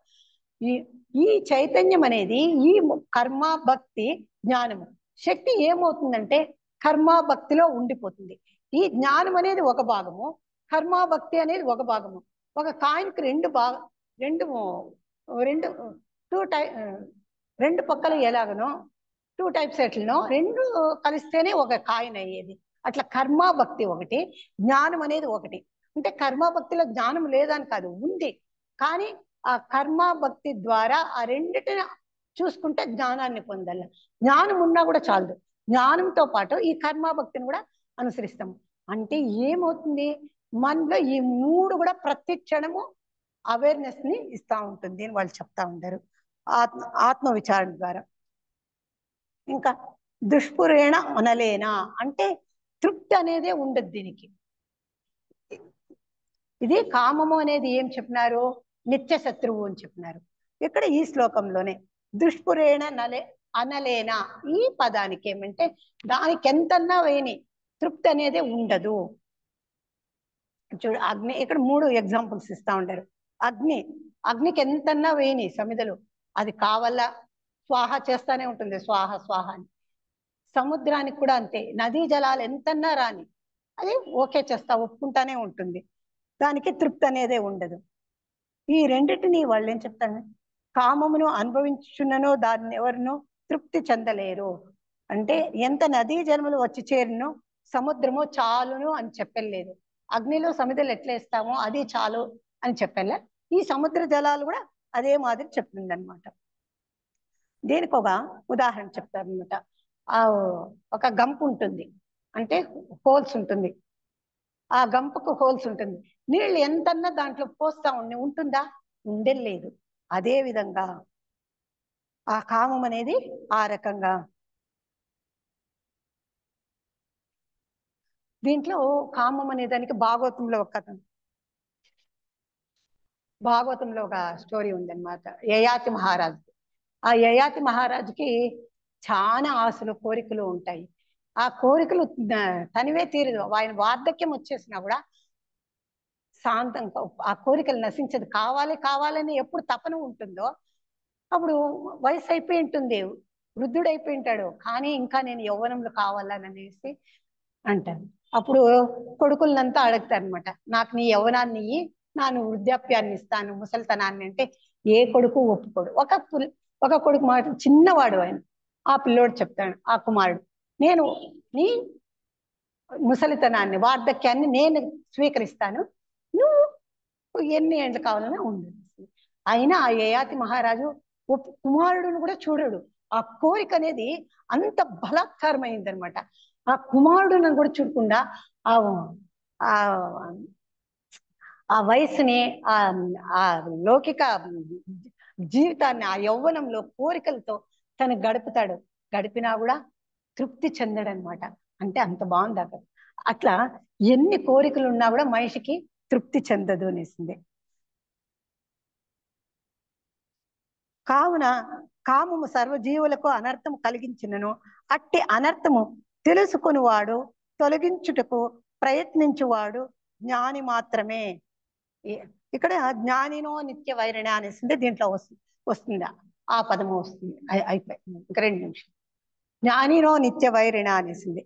ఈ చైతన్యం అనేది ఈ కర్మ, భక్తి, జ్ఞానము, శక్తి ఏమవుతుందంటే కర్మ భక్తిలో ఉండిపోతుంది. ఈ జ్ఞానం అనేది ఒక భాగము, కర్మ భక్తి అనేది ఒక భాగము. ఒక కాయిన్కి రెండు పక్కలు ఎలాగనో 2 టైప్స్ ఎట్లనో 2 కలిస్తేనే ఒక కాయిన్ అయ్యేది. అట్లా కర్మ భక్తి ఒకటి, జ్ఞానం అనేది ఒకటి. అంటే కర్మ భక్తిలో జ్ఞానం లేదని కాదు, ఉంది. కానీ ఆ కర్మ భక్తి ద్వారా ఆ రెండిటిని చూసుకుంటే జ్ఞానాన్ని పొందాలి. జ్ఞానం ఉన్నా కూడా చాలదు, జ్ఞానంతో పాటు ఈ కర్మ భక్తిని కూడా అనుసరిస్తాము. అంటే ఏమవుతుంది, మనలో ఈ 3 కూడా ప్రతి క్షణము అవేర్నెస్ ని ఇస్తా ఉంటుంది అని వాళ్ళు చెప్తా ఉంటారు ఆత్మ విచారణ ద్వారా. ఇంకా దుష్పురేణ అనలేనా అంటే తృప్తి అనేదే ఉండదు దీనికి. ఇది కామము అనేది ఏం చెప్పినారు, నిత్య శత్రువు అని చెప్పినారు. ఇక్కడ ఈ శ్లోకంలోనే దుష్పురేణ అనలేనా ఈ పదానికి ఏమంటే దానికి ఎంతన్నా వేయని తృప్తి అనేది ఉండదు. చూడు అగ్ని, ఇక్కడ 3 ఎగ్జాంపుల్స్ ఇస్తా ఉంటారు. అగ్నికి ఎంతన్నా వేయని సమిదలు అది కావాలా స్వాహ చేస్తానే ఉంటుంది, స్వాహ స్వాహ అని. సముద్రానికి కూడా అంతే, నదీ జలాలు ఎంతన్నా రాని అది ఓకే చేస్తా, ఒప్పుకుంటానే ఉంటుంది, దానికి తృప్తి అనేదే ఉండదు. ఈ రెండింటిని వాళ్ళు ఏం చెప్తారు, కామమును అనుభవించున్ననో దాన్ని ఎవరినో తృప్తి చెందలేరు. అంటే ఎంత నదీ జలములు వచ్చి చేరినో సముద్రము చాలును అని చెప్పలేదు. అగ్నిలో సమిధలు ఎట్లా వేస్తామో అది చాలు అని చెప్పలే. ఈ సముద్ర జలాలు కూడా అదే మాదిరి చెప్తుంది అనమాట. దీనికి ఒక ఉదాహరణ చెప్తారనమాట. ఆ ఒక గంపు ఉంటుంది, అంటే హోల్స్ ఉంటుంది, ఆ గంపకు హోల్స్ ఉంటుంది, నీళ్ళు ఎంతన్నా దాంట్లో పోస్తా ఉంటుందా, ఉండలేదు. అదే విధంగా ఆ కామం అనేది ఆ రకంగా. దీంట్లో కామం అనే దానికి భాగవతంలో ఒక స్టోరీ ఉందన్నమాట. యయాతి మహారాజు, ఆ యయాతి మహారాజుకి చాలా ఆశలు కోరికలు ఉంటాయి. ఆ కోరికలు తనివే తీరదు. ఆయన వార్ధక్యం వచ్చేసినా కూడా శాంతంగా ఆ కోరికలు నశించదు. కావాలి కావాలని ఎప్పుడు తపన ఉంటుందో అప్పుడు వయసు అయిపోయి ఉంటుంది, వృద్ధుడైపోయి ఉంటాడు, కానీ ఇంకా నేను యవ్వనంలో కావాలని అనేసి అంటారు. అప్పుడు కొడుకులంతా అడుగుతారు అనమాట, నాకు నీ యవ్వనాన్ని నాను వృద్ధాప్యాన్ని ఇస్తాను, ముసలితనాన్ని. అంటే ఏ కొడుకు ఒప్పుకోడు. ఒక కొడుకు మాట, చిన్నవాడు ఆయన, ఆ పిల్లోడు చెప్తాడు, ఆ కుమారుడు, నేను నీ ముసలితనాన్ని వార్ధక్యాన్ని నేను స్వీకరిస్తాను, నువ్వు ఎన్ని ఏళ్ళు కావాలన్నా ఉండు. అయినా ఆ యయాతి మహారాజు కుమారుడును కూడా చూడడు. ఆ కోరిక అనేది అంత బలాత్కారమైందనమాట. ఆ కుమారుడును కూడా చూడకుండా ఆ ఆ వయసుని, ఆ ఆ లౌకిక జీవితాన్ని, ఆ యవ్వనంలో కోరికలతో తను గడిపినా కూడా తృప్తి చెందడనమాట. అంటే అంత బాగుంది అక్కడ. అట్లా ఎన్ని కోరికలు ఉన్నా కూడా మనిషికి తృప్తి చెందదు అనేసింది. కావున కామము సర్వజీవులకు అనర్థము కలిగించినను అట్టి అనర్థము తెలుసుకునివాడు తొలగించుటకు ప్రయత్నించువాడు జ్ఞాని మాత్రమే. ఇక్కడ జ్ఞానినో నిత్య వైరిణ అనేసింది, దీంట్లో వస్తుందా ఆ పదము వస్తుంది. అయిపోయింది, ఇంక 2 నిమిషాలు. జ్ఞానినో నిత్య వైరిణ అనేసింది.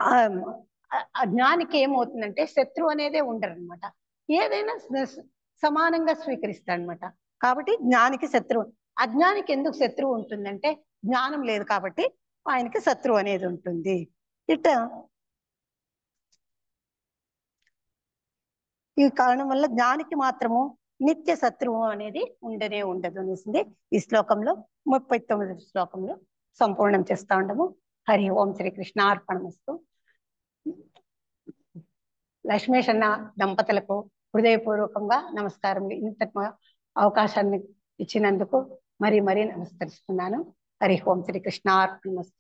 ఆ జ్ఞానికి ఏమవుతుందంటే శత్రువు అనేదే ఉండరు అనమాట, ఏదైనా సమానంగా స్వీకరిస్తాడనమాట. కాబట్టి జ్ఞానికి శత్రువు. అజ్ఞానికి ఎందుకు శత్రువు ఉంటుందంటే జ్ఞానం లేదు కాబట్టి ఆయనకి శత్రువు అనేది ఉంటుంది. ఈ కారణం వల్ల జ్ఞానికి మాత్రము నిత్య శత్రువు అనేది ఉండదు అనేసింది. ఈ శ్లోకంలో 39వ శ్లోకంలో సంపూర్ణం చేస్తా ఉండము. హరి ఓం శ్రీకృష్ణార్పణమస్తు. లక్ష్మేష్ అన్న దంపతులకు హృదయపూర్వకంగా నమస్కారం. ఇంత అవకాశాన్ని ఇచ్చినందుకు మరీ నమస్కరిస్తున్నాను. హరి ఓం శ్రీకృష్ణార్పణమస్తు.